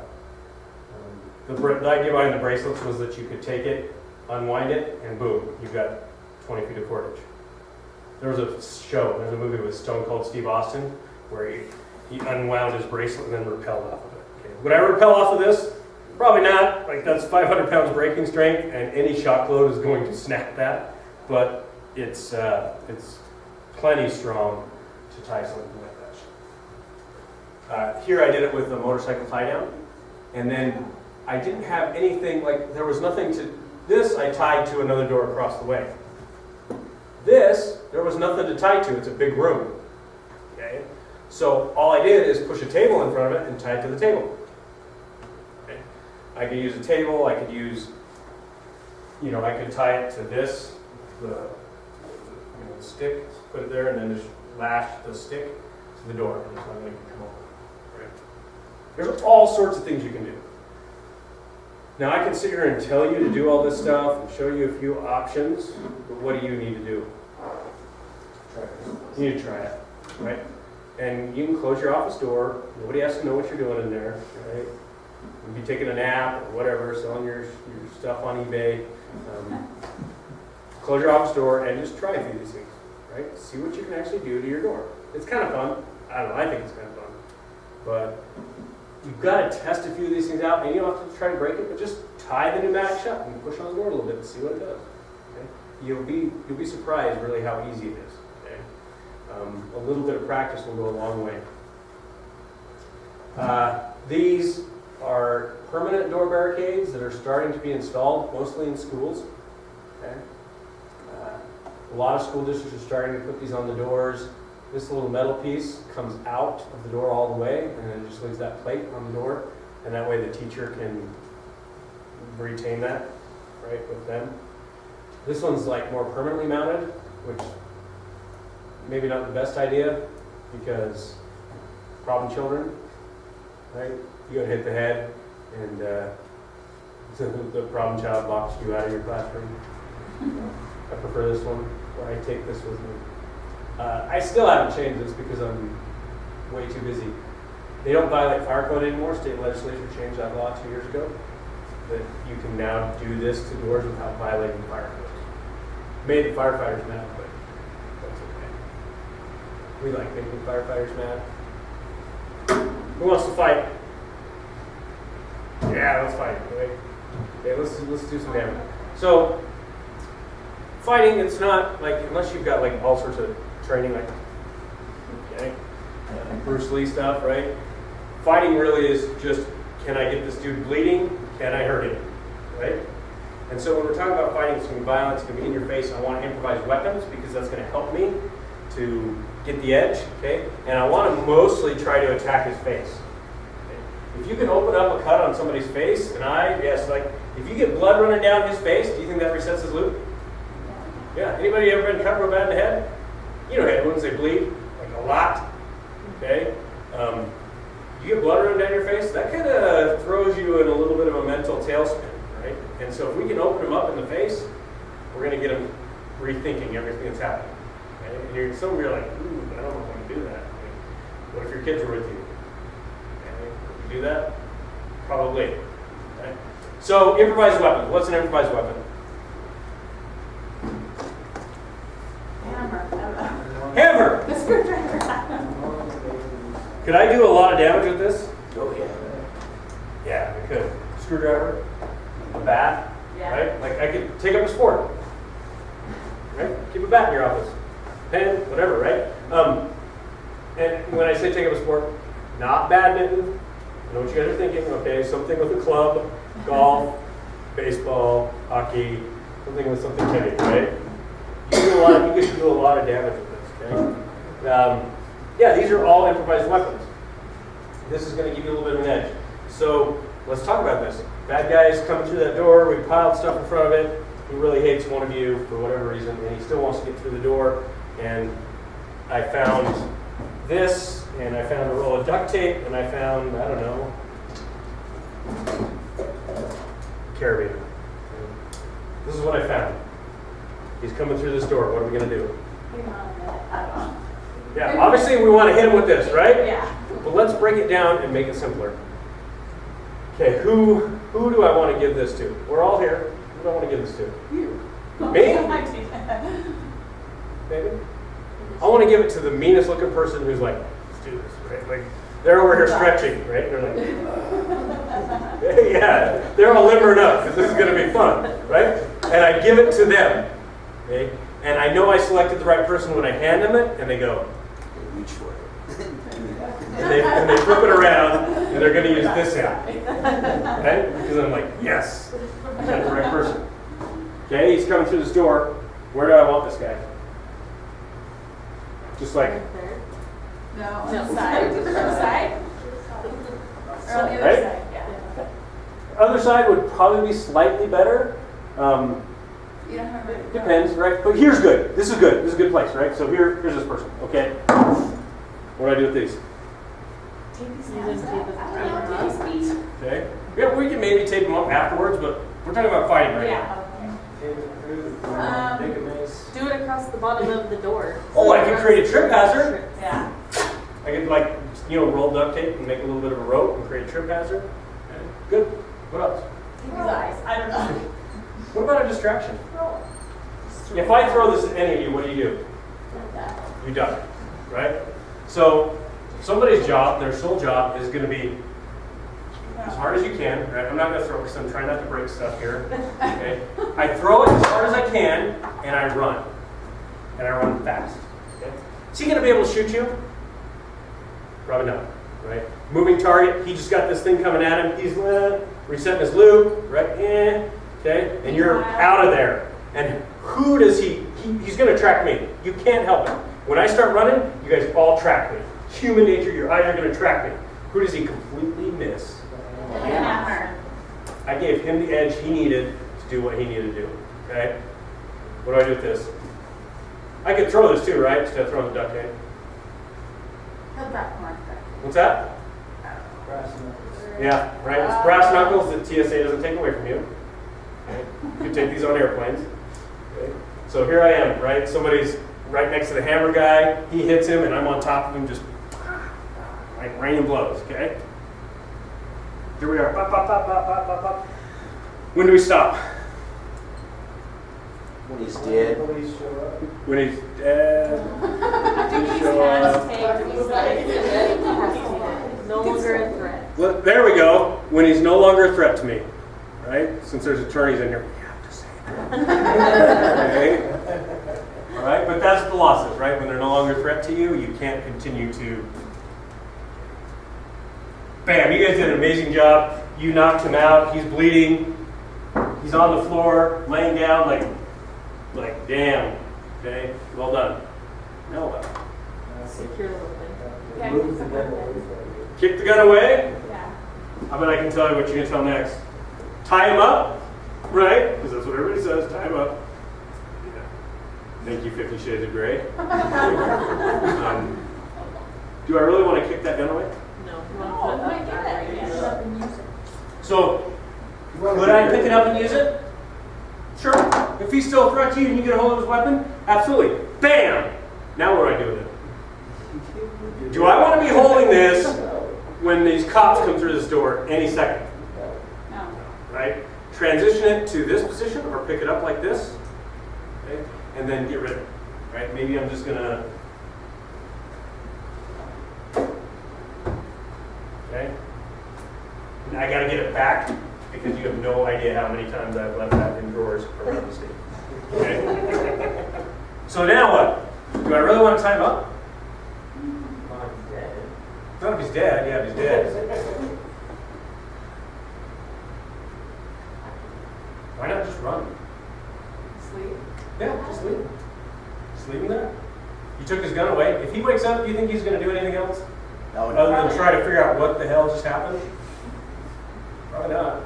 The idea behind the bracelets was that you could take it, unwind it, and boom, you've got 20 feet of cordage. There was there's a movie with Stone Cold Steve Austin where he unwound his bracelet and then rappelled off of it. Okay. Would I rappel off of this? Probably not. Like, that's 500 pounds breaking strength, and any shock load is going to snap that. But it's plenty strong to tie something like that. Here I did it with a motorcycle tie down, and then I didn't have anything, like, there was nothing to, this I tied to another door across the way. This, there was nothing to tie to, it's a big room. Okay? So all I did is push a table in front of it and tie it to the table. Okay? I could use a table, I could use, I could tie it to this, the stick, put it there, and then just lash the stick to the door, and it's not going to come over. Right? There's all sorts of things you can do. Now I can sit here and tell you to do all this stuff and show you a few options, but what do you need to do? Try it. You need to try it, right? And you can close your office door. Nobody has to know what you're doing in there, right? You can be taking a nap or whatever, selling your stuff on eBay. Close your office door and just try a few of these things, right? See what you can actually do to your door. It's kind of fun. I don't know, I think it's kind of fun. But you've got to test a few of these things out, and you don't have to try to break it, but just tie the pneumatic shut and push on the door a little bit and see what it does. Okay? You'll be surprised really how easy it is. Okay? A little bit of practice will go a long way. These are permanent door barricades that are starting to be installed, mostly in schools. Okay? A lot of school districts are starting to put these on the doors. This little metal piece comes out of the door all the way, and then it just leaves that plate on the door, and that way the teacher can retain that, right, with them. This one's like more permanently mounted, which maybe not the best idea, because problem children, right? You go hit the head, and the problem child locks you out of your classroom. I prefer this one, where I take this with me. I still haven't changed this because I'm way too busy. They don't violate fire code anymore. State legislature changed that law 2 years ago, that you can now do this to doors without violating fire codes. Made the firefighters mad, but that's okay. We like making firefighters mad. Who wants to fight? Yeah, let's fight. Okay, let's do some damage. So, fighting, it's not like, unless you've got like all sorts of training, like, okay, Bruce Lee stuff, right? Fighting really is just, can I get this dude bleeding? Can I hurt him? Right? And so when we're talking about fighting, it's going to be violence, it's going to be in your face. I want improvised weapons because that's going to help me to get the edge, okay? And I want to mostly try to attack his face. Okay? If you can open up a cut on somebody's face, like, if you get blood running down his face, do you think that resets his loop? Yeah, anybody ever been cut real bad in the head? You know head wounds, they bleed, like a lot, okay? You get blood running down your face, that kind of throws you in a little bit of a mental tailspin, right? And so if we can open them up in the face, we're going to get them rethinking everything that's happening. Okay? And some of you are like, ooh, I don't know if I can do that. Okay? What if your kids are with you? Okay? Would you do that? Probably. Okay? So, improvised weapons. What's an improvised weapon? Hammer! The screwdriver. Could I do a lot of damage with this? Oh, yeah. Yeah, I could. Screwdriver, a bat, Yeah. right? Like I could take up a sport, right? Keep a bat in your office, pen, whatever, right? And when I say take up a sport, not badminton. I know what you guys are thinking. Okay, something with a club, golf, baseball, hockey, something with something heavy, right? You could do a lot of damage with this, okay? Yeah, these are all improvised weapons. This is going to give you a little bit of an edge. So let's talk about this. Bad guy's coming through that door. We piled stuff in front of it. He really hates one of you for whatever reason, and he still wants to get through the door. And I found this, and I found a roll of duct tape, and I found, I don't know, carabiner. This is what I found. He's coming through this door. What are we going to do? Hang on a minute, I don't know. Yeah, obviously we want to hit him with this, right? Yeah. But let's break it down and make it simpler. Okay, who do I want to give this to? We're all here. Who do I want to give this to? You. Me? Maybe? I want to give it to the meanest looking person who's like, let's do this, right? Like, they're over here stretching, right? They're like, yeah, they're all limbering up because this is going to be fun, right? And I give it to them, okay? And I know I selected the right person when I hand them it, and they go, Reach for it. and they flip it around, and they're going to use this hand, okay? Because I'm like, yes, I got the right person. Okay, he's coming through this door. Where do I want this guy? Just like, No, on the side. On the side? Or on the other Right? side, yeah. other side would probably be slightly better. You don't have a. Depends, right? But here's good. This is good. This is a good place, right? So here's this person, okay? What do I do with these? Take these hands out. Okay? Yeah, we can maybe tape them up afterwards, but we're talking about fighting right now. Yeah. Do it across the bottom of the door. Oh, I can create a trip hazard. Yeah. I could roll duct tape and make a little bit of a rope and create a trip hazard. Okay. Good. What else? Take his eyes. I don't know. What about a distraction? If I throw this at any of you, what do? You duck, right? So somebody's job, their sole job, is going to be as hard as you can, right? I'm not going to throw because I'm trying not to break stuff here. Okay? I throw it as hard as I can, and I run. And I run fast. Okay? Is he going to be able to shoot you? Probably not, right? Moving target, he just got this thing coming at him. He's resetting his loop, right? Okay? And you're out of there. And who does he's going to track me. You can't help it. When I start running, you guys all track me. Human nature, your eyes are going to track me. Who does he completely miss? I gave him the edge he needed to do what he needed to do. Okay? What do I do with this? I could throw this too, right? Instead of throwing the duct tape. What's that? Yeah, right? It's brass knuckles that TSA doesn't take away from you. Okay? You can take these on airplanes. Okay? So here I am, right? Somebody's right next to the hammer guy. He hits him, and I'm on top of him, just like rain blows. Okay? Here we are. Pop, pop, pop, pop, pop, pop, pop. When do we stop? When he's dead. When he's dead. No longer a threat. Well, there we go. When he's no longer a threat to me, right? Since there's attorneys in here, we have to say that. Okay? All right, but that's the losses, right? When they're no longer a threat to you, you can't continue to. Bam! You guys did an amazing job. You knocked him out. He's bleeding. He's on the floor, laying down, like damn. Okay, well done. Now what? Secure the weapon. Kick the gun away. Yeah. I bet I can tell you what you're going to tell next. Tie him up, right? Because that's what everybody says, tie him up. Yeah. Thank you, 50 Shades of Grey. Do I really want to kick that gun away? No. Oh, my goodness. So, could I pick it up and use it? Sure. If he's still a threat to you and you get a hold of his weapon, absolutely. Bam! Now what do I do with it? Do I want to be holding this when these cops come through this door any second? No. Right? Transition it to this position or pick it up like this, okay? And then get rid of it, right? Maybe I'm just gonna, okay? And I gotta get it back because you have no idea how many times I've left that in drawers around the state, okay? So now what? Do I really want to tie him up? Not if he's dead, yeah, if he's dead. Why not just run? Sleep. Yeah, just leave him. Just leave him there. You took his gun away. If he wakes up, do you think he's going to do anything else? No, Other than try to figure out what the hell just happened? Probably not.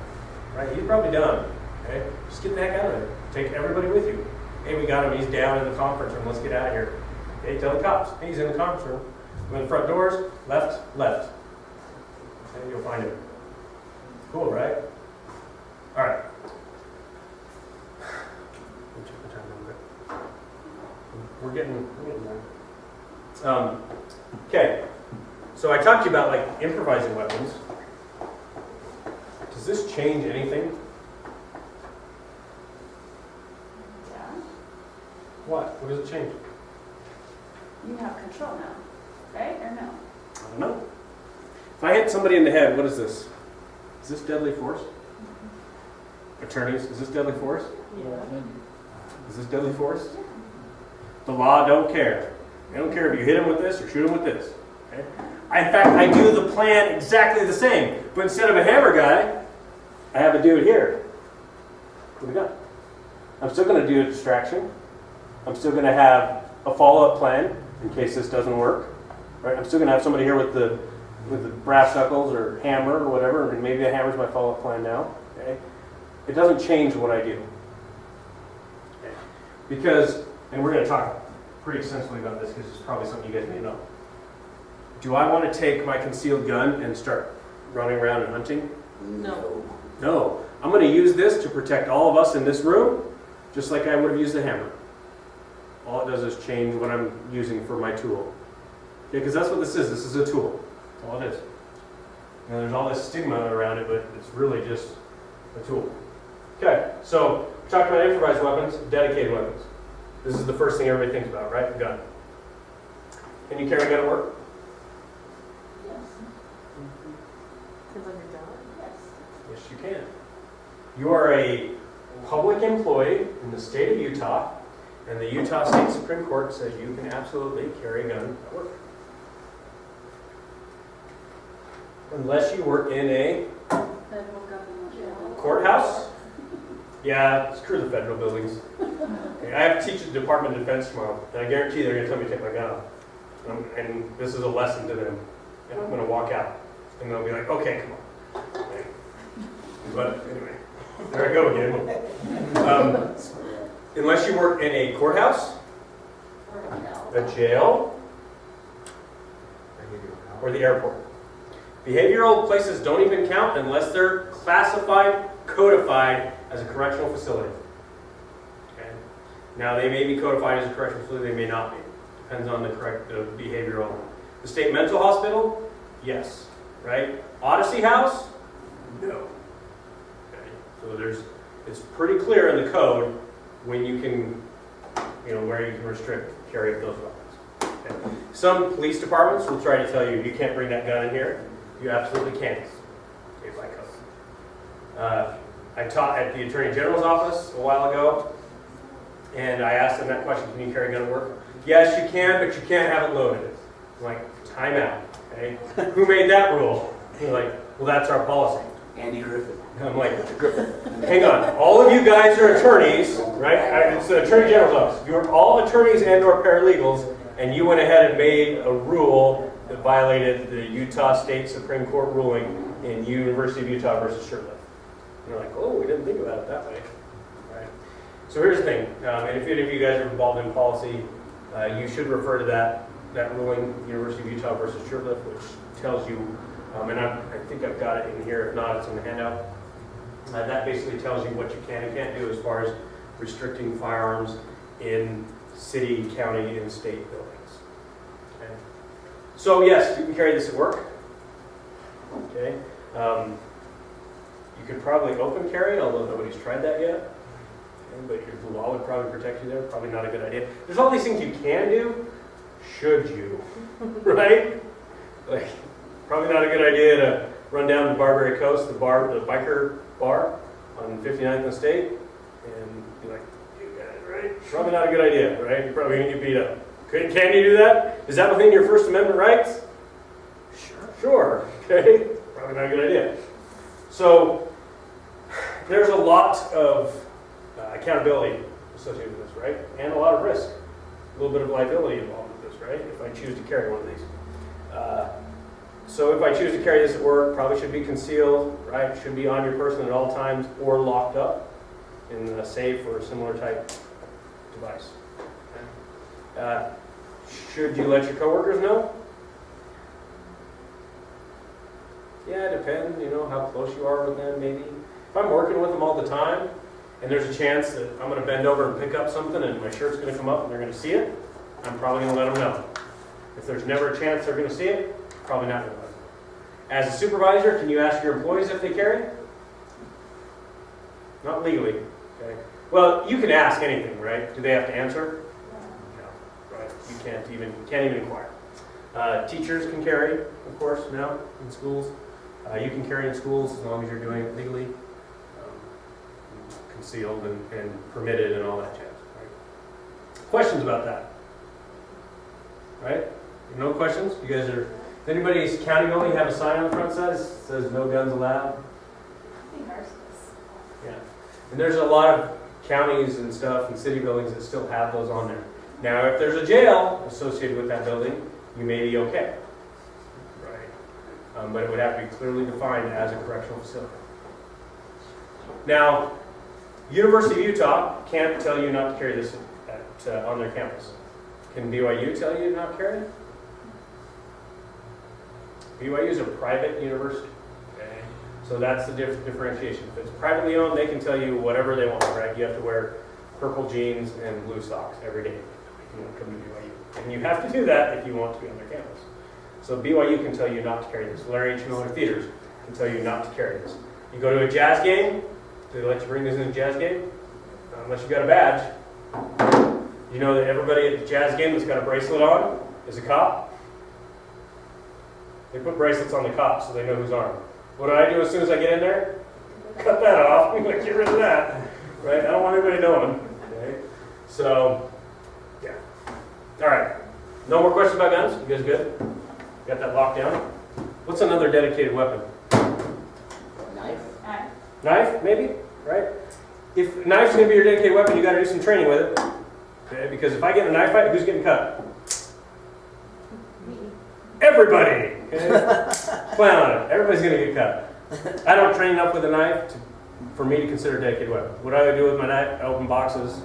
Right? He's probably done. Okay? Just get the heck out of there. Take everybody with you. Hey, we got him. He's down in the conference room. Let's get out of here. Okay, tell the cops. Hey, he's in the conference room. Go in the front doors. Left. And you'll find him. Cool, right? All right. we're getting there. Okay, so I talked to you about like improvising weapons. Does this change anything? Yeah. What? What does it change? You have control now, right? Or no? I don't know. If I hit somebody in the head, what is this? Is this deadly force? Attorneys, is this deadly force? Yeah. Is this deadly force? The law don't care. They don't care if you hit him with this or shoot him with this. Okay? In fact, I do the plan exactly the same. But instead of a hammer guy, I have a dude here with a gun. I'm still going to do a distraction. I'm still going to have a follow-up plan in case this doesn't work. Right? I'm still going to have somebody here with the brass knuckles or hammer or whatever, and maybe a hammer's my follow-up plan now. Okay? It doesn't change what I do. Okay? Because, and we're going to talk pretty extensively about this because it's probably something you guys may know. Do I want to take my concealed gun and start running around and hunting? No. No. I'm going to use this to protect all of us in this room, just like I would have used the hammer. All it does is change what I'm using for my tool. Okay, because that's what this is. This is a tool. That's all it is. And there's all this stigma around it, but it's really just a tool. Okay, so we talked about improvised weapons, dedicated weapons. This is the first thing everybody thinks about, right? A gun. Can you carry a gun at work? Yes, Depends on your job. yes. Yes, you can. You are a public employee in the state of Utah, and the Utah State Supreme Court says you can absolutely carry a gun at work. Unless you work in a Federal government. courthouse. Yeah, screw the federal buildings. Okay, I have to teach the Department of Defense tomorrow, and I guarantee they're going to tell me to take my gun off. And this is a lesson to them. And I'm going to walk out, and they'll be like, okay, come on. Okay. But anyway, there I go again. Unless you work in a courthouse, a jail, or the airport. Behavioral places don't even count unless they're classified, codified as a correctional facility. Okay? Now they may be codified as a correctional facility, they may not be. Depends on the behavioral. The state mental hospital, yes. Right? Odyssey House, no. Okay? So it's pretty clear in the code when you can, where you can restrict carry of those weapons. Okay? Some police departments will try to tell you can't bring that gun in here. You absolutely can't. Okay, by code. I taught at the Attorney General's office a while ago, and I asked them that question: can you carry a gun at work? Yes, you can, but you can't have it loaded. I'm like, time out. Okay, who made that rule? They're like, well, that's our policy. Andy Griffin. I'm like, hang on. All of you guys are attorneys, right? It's the Attorney General's office. You're all attorneys and/or paralegals, and you went ahead and made a rule that violated the Utah State Supreme Court ruling in University of Utah versus Shirtlift. And they're like, oh, we didn't think about it that way. Right? So here's the thing, and if any of you guys are involved in policy, you should refer to that ruling, University of Utah versus Shirtlift, which tells you, and I think I've got it in here, if not, it's in the handout. That basically tells you what you can and can't do as far as restricting firearms in city, county, and state buildings. Okay. So yes, you can carry this at work. Okay. You could probably open carry, although nobody's tried that yet. Okay. But the law would probably protect you there. Probably not a good idea. There's all these things you can do. Should you? Right? Like, probably not a good idea to run down the Barbary Coast, the biker bar on 59th and State, and be like, you guys, right? Probably not a good idea, right? You're probably going to get beat up. Can you do that? Is that within your First Amendment rights? Sure. Okay. Probably not a good idea. So there's a lot of accountability associated with this, right? And a lot of risk. A little bit of liability involved with this, right? If I choose to carry one of these. So if I choose to carry this at work, probably should be concealed, right? Should be on your person at all times or locked up in a safe or a similar type device. Okay. Should you let your coworkers know? Yeah, it depends, how close you are with them, maybe. If I'm working with them all the time, and there's a chance that I'm going to bend over and pick up something and my shirt's going to come up and they're going to see it, I'm probably going to let them know. If there's never a chance they're going to see it, probably not going to let them. As a supervisor, can you ask your employees if they carry? Not legally. Okay. Well, you can ask anything, right? Do they have to answer? No. Right. You can't even inquire. Teachers can carry, of course, now in schools. You can carry in schools as long as you're doing it legally, concealed and permitted and all that jazz. Right? Questions about that? Right? No questions? You guys are. If anybody's county only have a sign on the front says no guns allowed. I think ours does. Yeah. And there's a lot of counties and stuff and city buildings that still have those on there. Now, if there's a jail associated with that building, you may be okay. Right. But it would have to be clearly defined as a correctional facility. Now, University of Utah can't tell you not to carry this on their campus. Can BYU tell you not to carry? BYU is a private university. Okay? So that's the differentiation. If it's privately owned, they can tell you whatever they want, right? You have to wear purple jeans and blue socks every day if you want to come to BYU. And you have to do that if you want to be on their campus. So BYU can tell you not to carry this. Larry H. Miller Theaters can tell you not to carry this. You go to a jazz game, do they let you bring this in a jazz game? Unless you got a badge. You know that everybody at the jazz game that's got a bracelet on is a cop? They put bracelets on the cops so they know who's armed. What do I do as soon as I get in there? Cut that off. I'm going to get rid of that. Right? I don't want anybody knowing. Okay? So, yeah. All right. No more questions about guns? You guys good? Got that locked down? What's another dedicated weapon? Knife? Knife, maybe? Right? If knife's going to be your dedicated weapon, you got to do some training with it. Okay? Because if I get in a knife fight, who's getting cut? Everybody! Okay? Plan on it. Everybody's going to get cut. I don't train enough with a knife for me to consider a dedicated weapon. What do I do with my knife? I open boxes,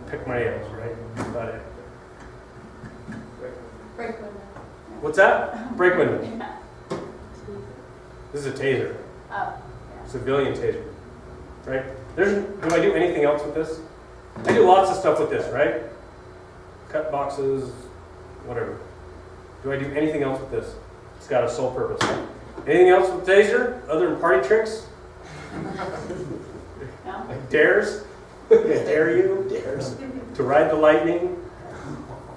pick my nails, right? That's about it. Break window. What's that? Break windows. Yeah. This is a taser. Oh. Civilian taser. Right? Do I do anything else with this? I do lots of stuff with this, right? Cut boxes, whatever. Do I do anything else with this? It's got a sole purpose. Anything else with taser other than party tricks? No? Like dares? I dare you Dares. to ride the lightning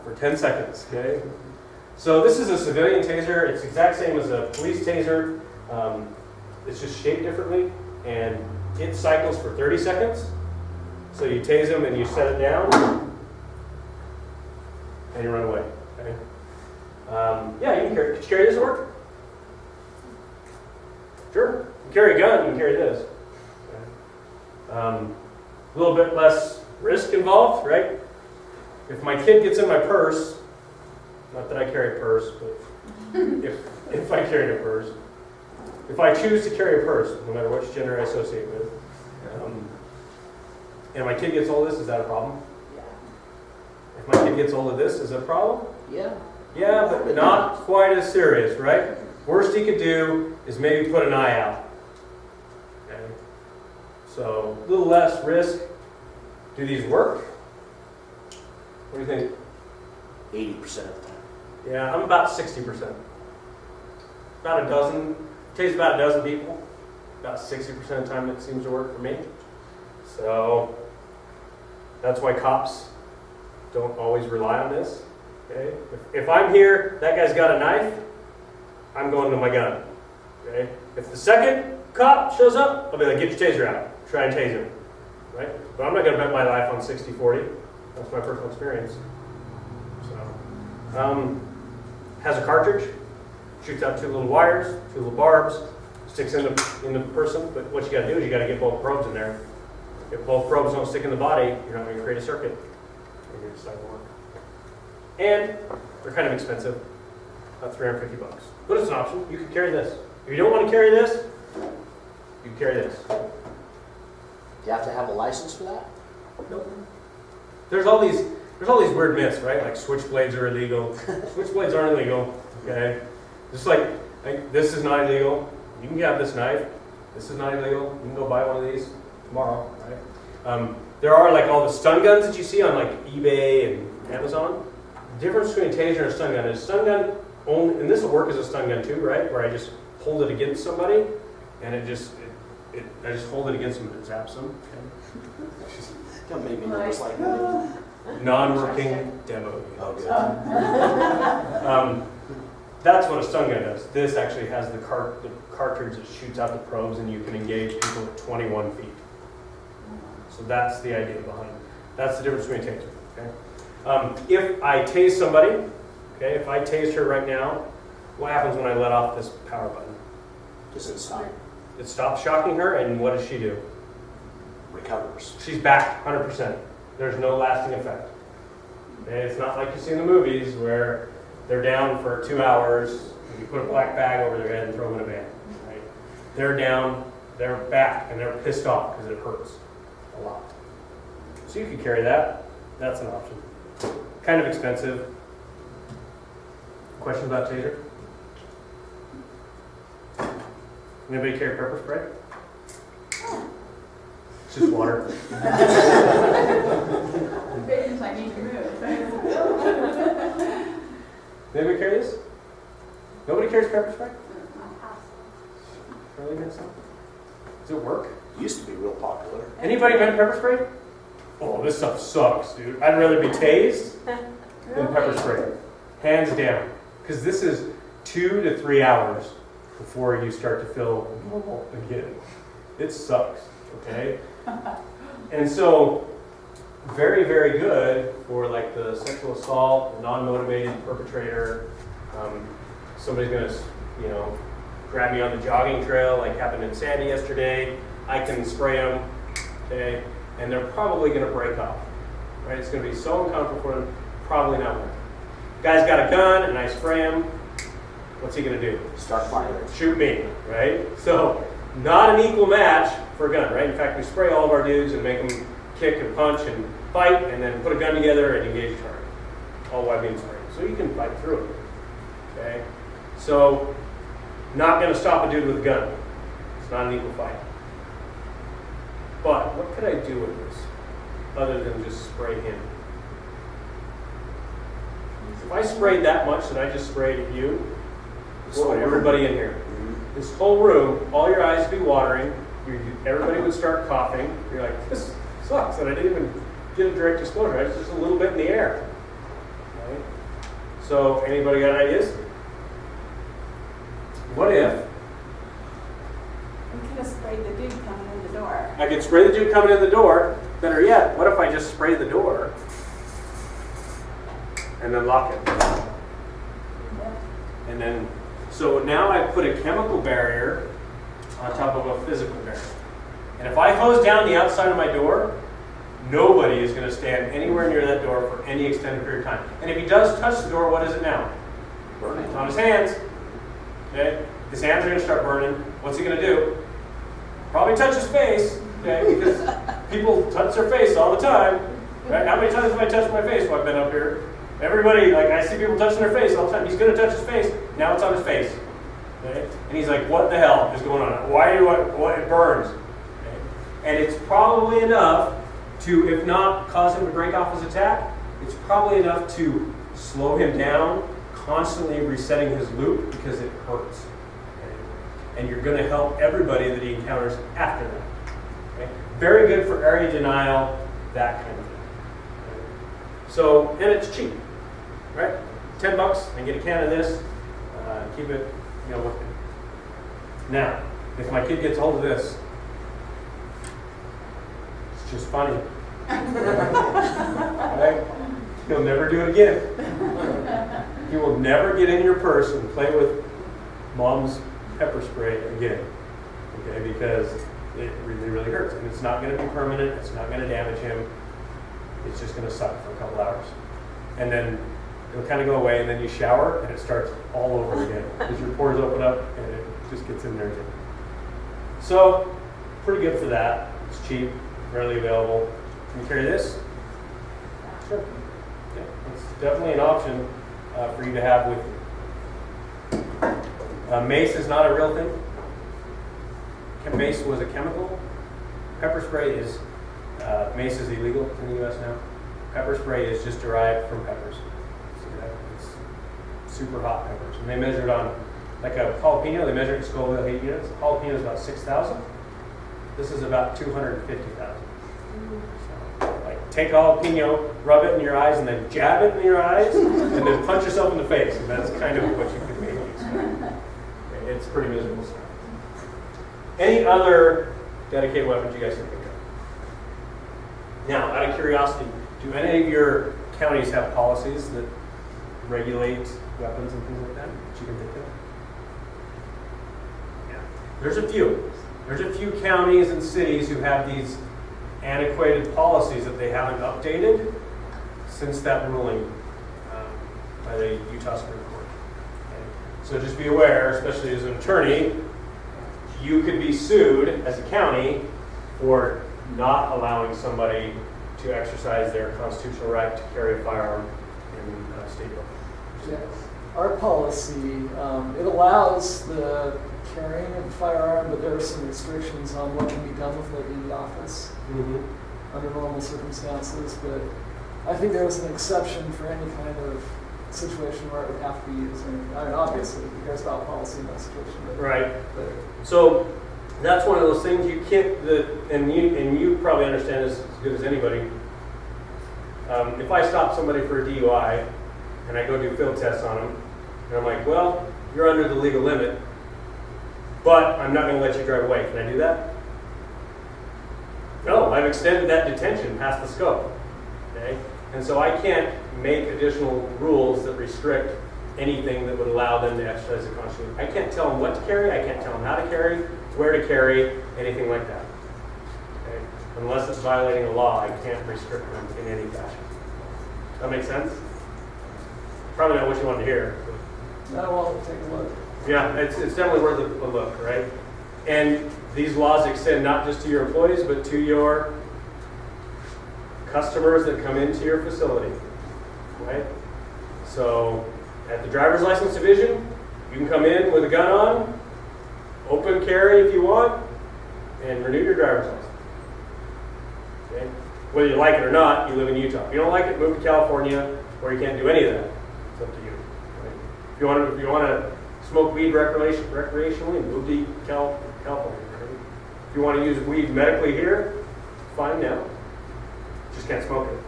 for 10 seconds, okay? So this is a civilian taser. It's the exact same as a police taser. It's just shaped differently, and it cycles for 30 seconds. So you tase them and you set it down, and you run away. Okay? Yeah, you can carry. Could you carry this at work? Sure. You can carry a gun. You can carry this. Okay. A little bit less risk involved, right? If my kid gets in my purse, not that I carry a purse, but if I carried a purse, if I choose to carry a purse, no matter which gender I associate with, and my kid gets hold of this, is that a problem? Yeah. If my kid gets hold of this, is it a problem? Yeah. Yeah, but not quite as serious, right? Worst he could do is maybe put an eye out. Okay? So, a little less risk. Do these work? What do you think? 80% of the time. Yeah, I'm about 60%. About a dozen, takes about a dozen people. About 60% of the time it seems to work for me. So, that's why cops don't always rely on this. Okay? If I'm here, that guy's got a knife, I'm going to my gun. Okay? If the second cop shows up, I'll be like, get your taser out. Try and tase him. Right? But I'm not going to bet my life on 60-40. That's my personal experience. So, has a cartridge, shoots out 2 little wires, 2 little barbs, sticks in the person. But what you got to do is you got to get both probes in there. If both probes don't stick in the body, you're not going to create a circuit. You're going to decide to work. And they're kind of expensive, about $350. But it's an option. You can carry this. If you don't want to carry this, you can carry this. Do you have to have a license for that? Nope. There's all these weird myths, right? Like switchblades are illegal. Switchblades aren't illegal. Okay. Just like this is not illegal. You can have this knife. This is not illegal. You can go buy one of these tomorrow, right? There are like all the stun guns that you see on like eBay and Amazon. The difference between a taser and a stun gun is stun gun only, and this will work as a stun gun too, right? Where I just hold it against somebody, and I just hold it against them and it zaps them. Don't make me nervous like Non-working demo. Oh, good. That's what a stun gun does. This actually has the cartridge that shoots out the probes, and you can engage people at 21 feet. So that's the idea behind it. That's the difference between a taser. Okay? If I tase somebody, okay, if I tase her right now, what happens when I let off this power button? Does it stop? It stops shocking her, and what does she do? Recovers. She's back 100%. There's no lasting effect. Okay? It's not like you see in the movies where they're down for 2 hours, and you put a black bag over their head and throw them in a van. Right? They're down, they're back, and they're pissed off because it hurts a lot. So you could carry that. That's an option. Kind of expensive. Questions about taser? Anybody carry pepper spray? It's just water. Baby's like, need to move. Anybody carry this? Nobody carries pepper spray? Really good stuff? Does it work? Used to be real popular. Anybody been pepper sprayed? Oh, this stuff sucks, dude. I'd rather be tased than pepper sprayed. Hands down. Because this is 2 to 3 hours before you start to feel normal again. It sucks, okay? And so, very, very good for like the sexual assault, non-motivated perpetrator. Somebody's gonna, grab me on the jogging trail, like happened in Sandy yesterday. I can spray them, okay, and they're probably gonna break off, right? It's gonna be so uncomfortable for them, probably not worth it. Guy's got a gun, and I spray him. What's he gonna do? Start firing. Shoot me, right? So, not an equal match for a gun, right? In fact, we spray all of our dudes and make them kick and punch and fight, and then put a gun together and engage a target, all while being sprayed. So you can fight through it, okay? So, not going to stop a dude with a gun. It's not an equal fight. But what could I do with this other than just spray him? If I sprayed that much that I just sprayed at you, what would everybody in here? This whole room, all your eyes would be watering. Everybody would start coughing. You're like, this sucks, and I didn't even get a direct exposure. I was just a little bit in the air. Right? So, anybody got ideas? What if We could have sprayed the dude coming in the door. I could spray the dude coming in the door? Better yet, what if I just spray the door and then lock it? And then, so now I put a chemical barrier on top of a physical barrier. And if I hose down the outside of my door, nobody is going to stand anywhere near that door for any extended period of time. And if he does touch the door, what is it now? Burning. It's on his hands. Okay? His hands are going to start burning. What's he going to do? Probably touch his face. Okay? Because people touch their face all the time. Right? How many times have I touched my face while I've been up here? Everybody, like I see people touching their face all the time. He's going to touch his face. Now it's on his face. Okay? And he's like, what the hell is going on? Why do what it burns? Okay? And it's probably enough to, if not cause him to break off his attack, it's probably enough to slow him down, constantly resetting his loop because it hurts. Okay? And you're going to help everybody that he encounters after that. Okay? Very good for area denial, that kind of thing. Okay? So, and it's cheap, right? $10 and get a can of this, keep it, with it. Now, if my kid gets hold of this, it's just funny. Right? He'll never do it again. He will never get in your purse and play with mom's pepper spray again. Okay, because it really, really hurts. And it's not going to be permanent. It's not going to damage him. It's just going to suck for a couple hours. And then it'll kind of go away, and then you shower, and it starts all over again. Because your pores open up, and it just gets in there again. So, pretty good for that. It's cheap, readily available. Can you carry this? Sure. Yeah, it's definitely an option for you to have with you. Mace is not a real thing. Mace was a chemical. Pepper spray is Mace is illegal in the U.S. now. Pepper spray is just derived from peppers. See that? It's super hot peppers. And they measured on, like a jalapeno, they measured at Scoville heat units. A jalapeno is about 6,000. This is about 250,000. So, like, take a jalapeno, rub it in your eyes, and then jab it in your eyes, and then punch yourself in the face. And that's kind of what you could maybe expect. It's pretty miserable stuff. Any other dedicated weapons you guys can think of? Now, out of curiosity, do any of your counties have policies that regulate weapons and things like that you can think of? Yeah. There's a few. There's a few counties and cities who have these antiquated policies that they haven't updated since that ruling by the Utah Supreme Court. Okay. So just be aware, especially as an attorney, you could be sued as a county for not allowing somebody to exercise their constitutional right to carry a firearm in state buildings. Yeah. Our policy, it allows the carrying of a firearm, but there are some restrictions on what can be done with it in the office under normal circumstances. But I think there was an exception for any kind of situation where it would have to be used. I mean, obviously, who cares about policy in that situation? But, right. So that's one of those things you can't. And you probably understand this as good as anybody. If I stop somebody for a DUI and I go do field tests on them, and I'm like, well, you're under the legal limit, but I'm not going to let you drive away. Can I do that? No, I've extended that detention past the scope. Okay? And so I can't make additional rules that restrict anything that would allow them to exercise the Constitution. I can't tell them what to carry, I can't tell them how to carry, where to carry, anything like that. Okay? Unless it's violating a law, I can't restrict them in any fashion. That makes sense? Probably not what you wanted to hear. no, well, take a look. Yeah, it's definitely worth a look, right? And these laws extend not just to your employees, but to your customers that come into your facility, right? So at the driver's license division, you can come in with a gun on, open carry if you want, and renew your driver's license. Okay? Whether you like it or not, you live in Utah. If you don't like it, move to California, where you can't do any of that. It's up to you. Right? If you want to smoke weed recreationally, move to California. Right? If you want to use weed medically here, fine now. Just can't smoke it.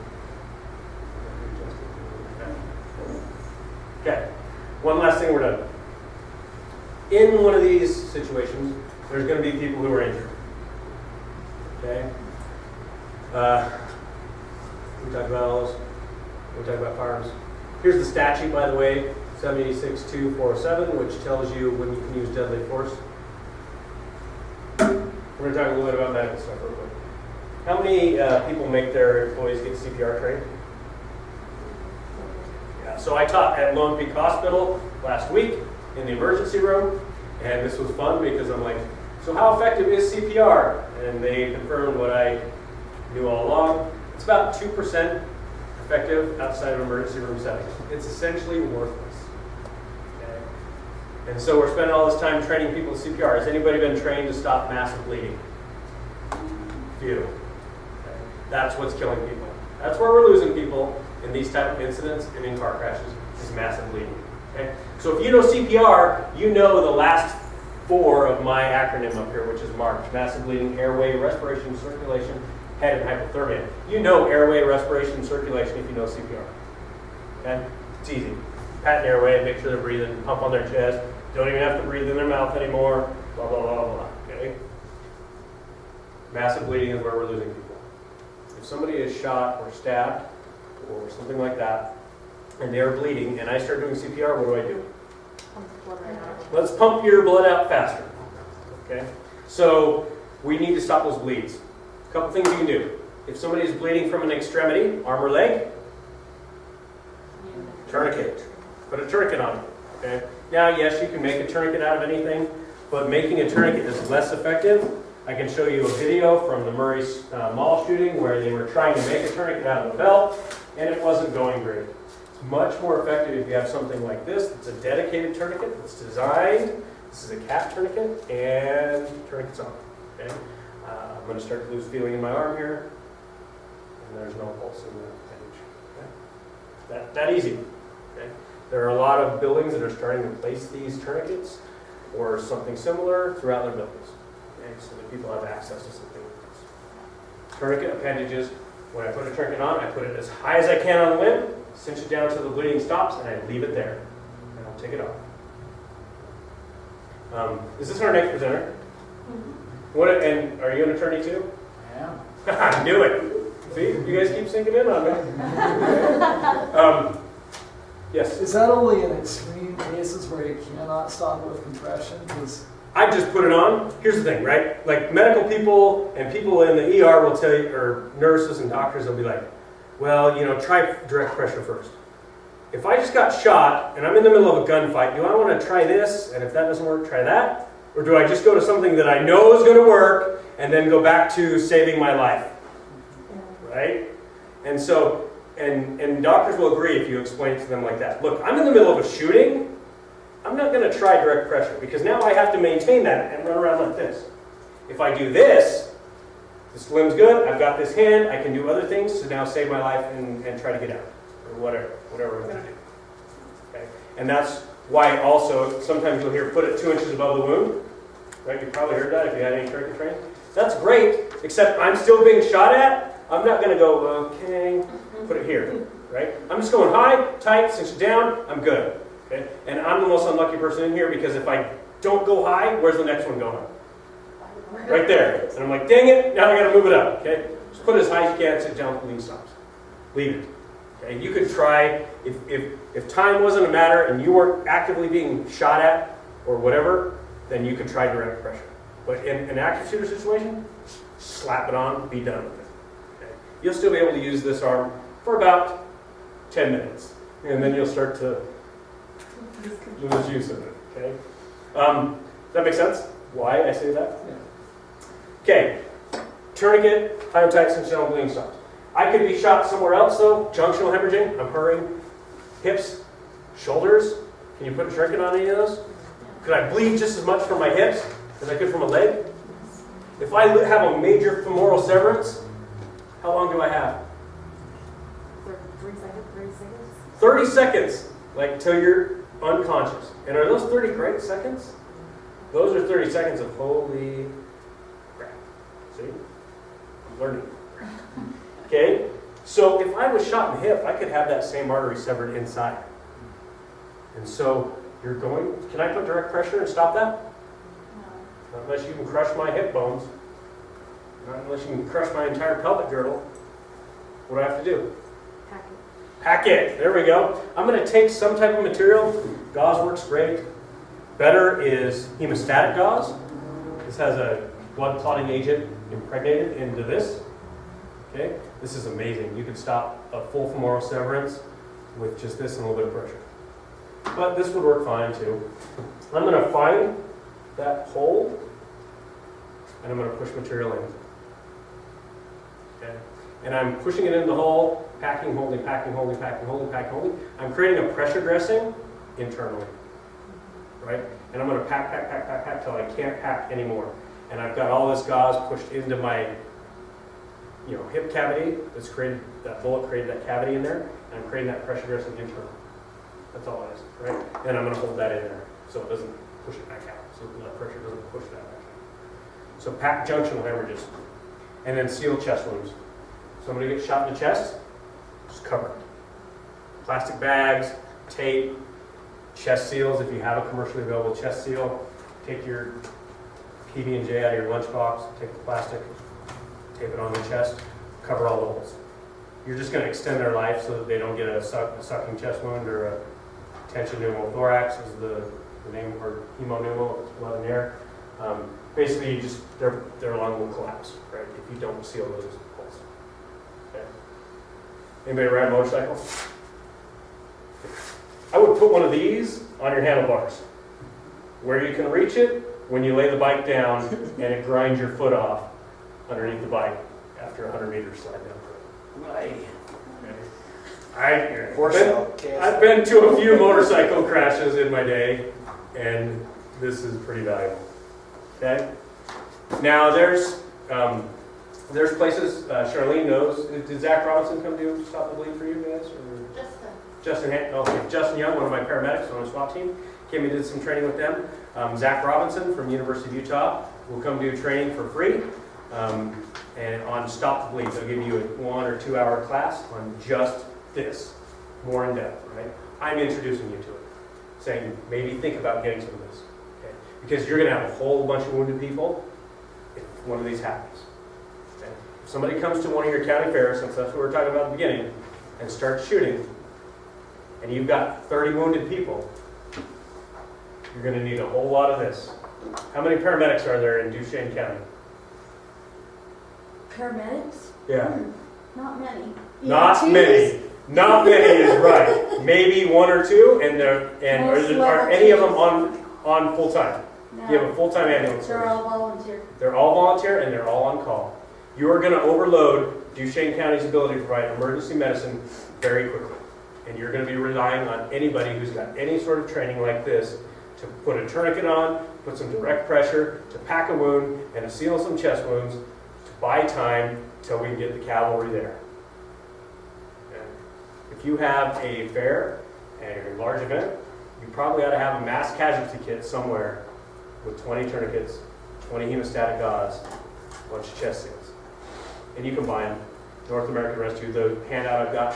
Okay. One last thing, we're done. In one of these situations, there's going to be people who are injured. Okay? We talked about all those. We talked about firearms. Here's the statute, by the way, 7862407, which tells you when you can use deadly force. We're going to talk a little bit about medical stuff real quick. How many people make their employees get CPR trained? Yeah, so I taught at Lone Peak Hospital last week in the emergency room, and this was fun because I'm like, so how effective is CPR? And they confirmed what I knew all along. It's about 2% effective outside of emergency room settings. It's essentially worthless. Okay? And so we're spending all this time training people with CPR. Has anybody been trained to stop massive bleeding? Few. Okay? That's what's killing people. That's where we're losing people in these type of incidents and in car crashes, is massive bleeding. Okay? So if you know CPR, you know the last 4 of my acronym up here, which is MARCH: massive bleeding, airway, respiration, circulation, head, and hypothermia. You know airway, respiration, circulation if you know CPR. Okay? It's easy. Pat an airway, make sure they're breathing, pump on their chest, don't even have to breathe in their mouth anymore, blah, blah, blah, blah. Okay? Massive bleeding is where we're losing people. If somebody is shot or stabbed or something like that, and they're bleeding, and I start doing CPR, what do? Pump the blood right out. Let's pump your blood out faster. Okay? So we need to stop those bleeds. A couple things you can do. If somebody is bleeding from an extremity, arm or leg, tourniquet. Put a tourniquet on it. Okay? Now, yes, you can make a tourniquet out of anything, but making a tourniquet is less effective. I can show you a video from the Murray Mall shooting where they were trying to make a tourniquet out of a belt, and it wasn't going great. It's much more effective if you have something like this. It's a dedicated tourniquet that's designed. This is a cap tourniquet, and tourniquet's on. Okay? I'm going to start to lose feeling in my arm here. and there's no pulse in the appendage. Okay? That easy. Okay? There are a lot of buildings that are starting to place these tourniquets or something similar throughout their buildings, okay? So that people have access to something like this. Tourniquet appendages, when I put a tourniquet on, I put it as high as I can on the limb, cinch it down till the bleeding stops, and I leave it there. And I'll take it off. Is this our next presenter? And are you an attorney too? I am. I knew it. See, you guys keep sinking in on me. Yes. Is that only in extreme cases where you cannot stop it with compression? 'Cause I just put it on. Here's the thing, right? Like medical people and people in the ER will tell you, or nurses and doctors will be like, well, try direct pressure first. If I just got shot and I'm in the middle of a gunfight, do I want to try this? And if that doesn't work, try that? Or do I just go to something that I know is going to work and then go back to saving my life? Right? And so, and doctors will agree if you explain it to them like that. Look, I'm in the middle of a shooting. I'm not going to try direct pressure because now I have to maintain that and run around like this. If I do this limb's good, I've got this hand, I can do other things to now save my life and try to get out. Or whatever I'm going to do. Okay? And that's why also sometimes you'll hear put it 2 inches above the wound. Right? You probably heard that if you had any tourniquet training. That's great, except I'm still being shot at. I'm not going to go, okay, put it here. Right? I'm just going high, tight, cinch it down, I'm good. Okay? And I'm the most unlucky person in here because if I don't go high, where's the next one going? Right there. And I'm like, dang it, now I got to move it up. Okay? Just put it as high as you can, sit down, bleeding stops. Leave it. Okay? You could try, if time wasn't a matter and you weren't actively being shot at or whatever, then you could try direct pressure. But in an active shooter situation, slap it on, be done with it. Okay? You'll still be able to use this arm for about 10 minutes. And then you'll start to lose use of it. Okay? Does that make sense? Why I say that? yeah. Okay. Tourniquet, high and tight, cinch down, bleeding stops. I could be shot somewhere else though. Junctional hemorrhaging, I'm hurrying. Hips, shoulders. Can you put a tourniquet on any of those? Could I bleed just as much from my hips as I could from a leg? If I have a major femoral severance, how long do I have? 3 seconds, 30 seconds. 30 seconds, like till you're unconscious. And are those 30 great seconds? Those are 30 seconds of holy crap. See? I'm learning. Okay? So if I was shot in the hip, I could have that same artery severed inside. And so you're going, can I put direct pressure and stop that? No. Not unless you can crush my hip bones. Not unless you can crush my entire pelvic girdle. What do I have to do? Pack it. Pack it. There we go. I'm going to take some type of material. Gauze works great. Better is hemostatic gauze. This has a blood clotting agent impregnated into this. Okay? This is amazing. You can stop a full femoral severance with just this and a little bit of pressure. But this would work fine too. I'm going to find that hole and I'm going to push material in. Okay? And I'm pushing it in the hole, packing, holding, packing, holding, packing, holding, packing, holding. I'm creating a pressure dressing internally. Right? And I'm going to pack, pack, pack, pack, pack till I can't pack anymore. And I've got all this gauze pushed into my hip cavity that's created, that bullet created that cavity in there, and I'm creating that pressure dressing internally. That's all it is, right? And I'm going to hold that in there so it doesn't push it back out. So that pressure doesn't push that back out. So pack junctional hemorrhages. And then seal chest wounds. Somebody gets shot in the chest, just cover it. Plastic bags, tape, chest seals. If you have a commercially available chest seal, take your PB&J out of your lunchbox, take the plastic, tape it on the chest, cover all the holes. You're just going to extend their life so that they don't get a sucking chest wound or a tension pneumothorax is the name, or hemopneumo, it's blood in the air. Basically, their lung will collapse, right, if you don't seal those holes. Okay. Anybody ride a motorcycle? I would put one of these on your handlebars, where you can reach it when you lay the bike down and it grinds your foot off underneath the bike after 100 meters slide down the road. Right. I've been to a few motorcycle crashes in my day, and this is pretty valuable. Okay? Now there's There's places, Charlene knows, did Zach Robinson come do Stop the Bleed for you guys? Or? Justin Young, one of my paramedics on the SWAT team, came and did some training with them. Zach Robinson from University of Utah will come do training for free and on Stop the Bleed. They'll give you a 1 or 2 hour class on just this, more in depth, right? I'm introducing you to it, saying maybe think about getting some of this, okay? Because you're going to have a whole bunch of wounded people if one of these happens. Okay? If somebody comes to one of your county fairs, since that's what we were talking about at the beginning, and starts shooting, and you've got 30 wounded people, you're going to need a whole lot of this. How many paramedics are there in Duchesne County? Paramedics? Yeah. Not many. Not many. Not many is right. Maybe 1 or 2, and are any of them on full time? No. Do you have a full time ambulance They're service? all volunteer. They're all volunteer and they're all on call. You are going to overload Duchesne County's ability to provide emergency medicine very quickly, and you're going to be relying on anybody who's got any sort of training like this to put a tourniquet on, put some direct pressure, to pack a wound, and to seal some chest wounds, to buy time till we can get the cavalry there. Okay. If you have a fair and a large event, you probably ought to have a mass casualty kit somewhere with 20 tourniquets, 20 hemostatic gauze, a bunch of chest seals. And you can buy them. North American Rescue, the handout I've got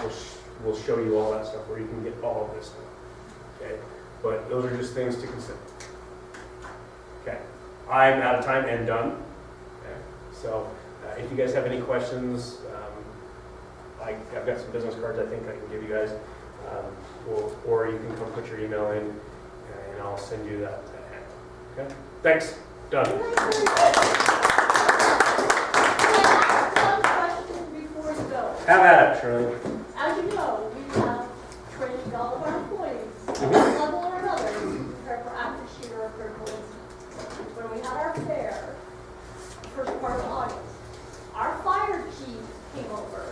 will show you all that stuff where you can get all of this stuff. Okay? But those are just things to consider. Okay. I'm out of time and done. Okay. So if you guys have any questions, I've got some business cards I think I can give you guys. Or you can come put your email in and I'll send you that handout. Okay? Thanks. Done. One question before you go. Have at it, Shirley. As you know, we have trained all of our employees, Mhm. at one level or another, to prepare for active shooter or critical incident. When we had our fair, first part of August, our fire chief came over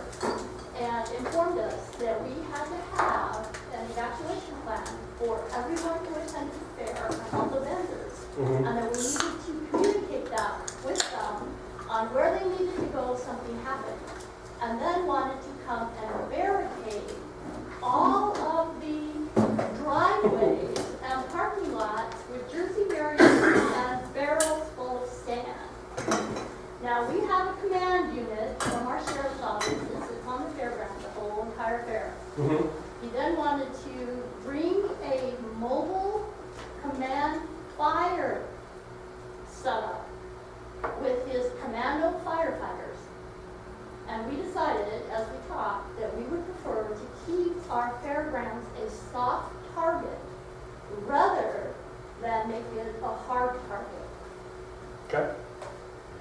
and informed us that we had to have an evacuation plan for everyone who attended the fair and all the vendors, Mhm. and that we needed to communicate that with them on where they needed to go if something happened, and then wanted to come and barricade all of the driveways and parking lots with Jersey barriers and barrels full of sand. Now, we have a command unit from our sheriff's office that sits on the fairground, the whole entire fair. Mm-hmm. He then wanted to bring a mobile command fire setup with his commando firefighters. And we decided, as we talked, that we would prefer to keep our fairgrounds a soft target rather than make it a hard target. Okay.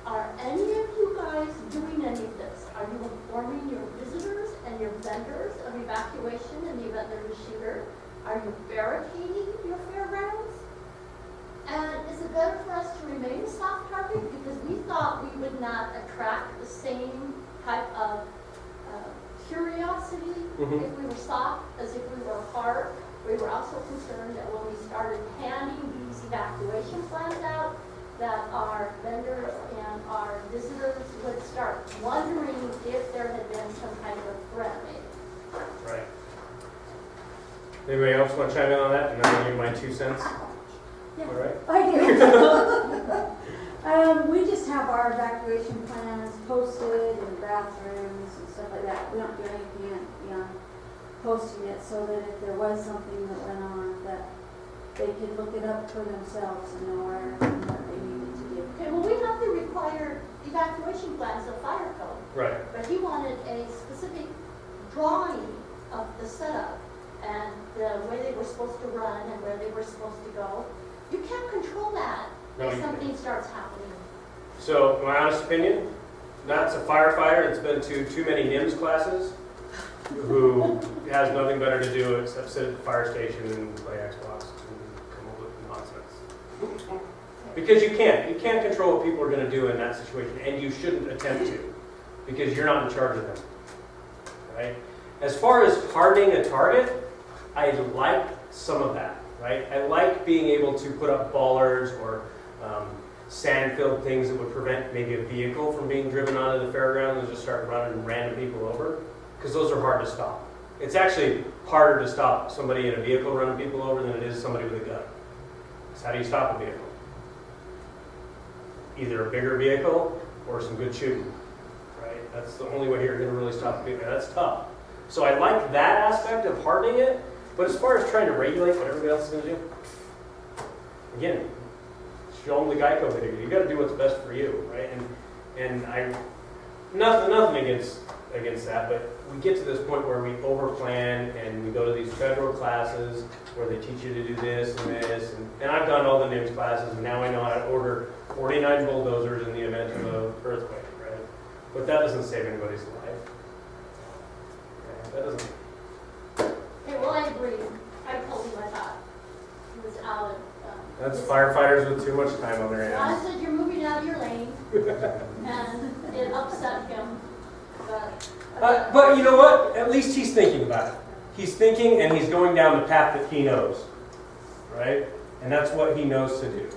Are any of you guys doing any of this? Are you informing your visitors and your vendors of evacuation in the event there's a shooter? Are you barricading your fairgrounds? And is it better for us to remain a soft target because we thought we would not attract the same type of curiosity if we were soft as if we were hard? We were also concerned that when we started handing these evacuation plans out, that our vendors and our visitors would start wondering if there had been some kind of a threat made. Right. Anybody else want to chime in on that? And then I'll give you my 2 cents. Yeah. All right. I do. We just have our evacuation plans posted in bathrooms and stuff like that. We don't do anything beyond posting it so that if there was something that went on, that they could look it up for themselves and know where and what they needed to do. Okay, well, we have the required evacuation plans of fire code, Right. but he wanted a specific drawing of the setup and the way they were supposed to run and where they were supposed to go. You can't control that No, if you something starts happening. So, my honest opinion, that's a firefighter that's been to too many NIMS classes who has nothing better to do except sit at the fire station and play Xbox and come up with nonsense. Because you can't control what people are going to do in that situation, and you shouldn't attempt to, because you're not in charge of them. Right? As far as hardening a target, I like some of that. Right? I like being able to put up ballers or sand-filled things that would prevent maybe a vehicle from being driven onto the fairgrounds and just start running random people over, because those are hard to stop. It's actually harder to stop somebody in a vehicle running people over than it is somebody with a gun. So how do you stop a vehicle? Either a bigger vehicle or some good shooting, right? That's the only way you're going to really stop a vehicle. That's tough. So I like that aspect of hardening it, but as far as trying to regulate what everybody else is going to do, again, show them the Geico video. You got to do what's best for you, right? And I nothing against that, but we get to this point where we overplan and we go to these federal classes where they teach you to do this and this, and I've done all the NIMS classes, and now I know how to order 49 bulldozers in the event of an earthquake, right? But that doesn't save anybody's life. Okay, that doesn't. Okay, well, I agree. I told him I thought he was out of. That's firefighters with too much time on their I hands. said, you're moving out of your lane, and it upset him, but. But you know what? At least he's thinking about it. He's thinking, and he's going down the path that he knows, right? And that's what he knows to do.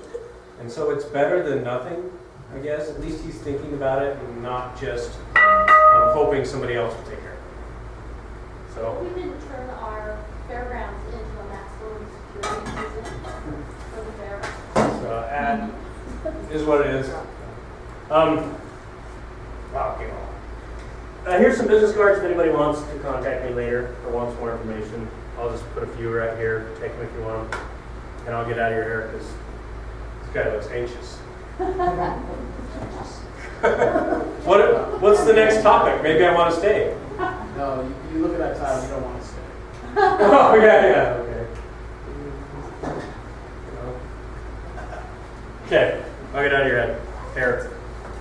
And so it's better than nothing, I guess. At least he's thinking about it and not just hoping somebody else will take care of it. So. We didn't turn our fairgrounds into a maximum security prison for the fair. So is what it is. Wow, okay. Here's some business cards if anybody wants to contact me later or wants more information. I'll just put a few right here. Take them if you want them. And I'll get out of your hair because this guy looks anxious. What's the next topic? Maybe I want to stay. No, you look at that title, you don't want to stay. Oh, yeah, okay. Okay, I'll get out of your hair.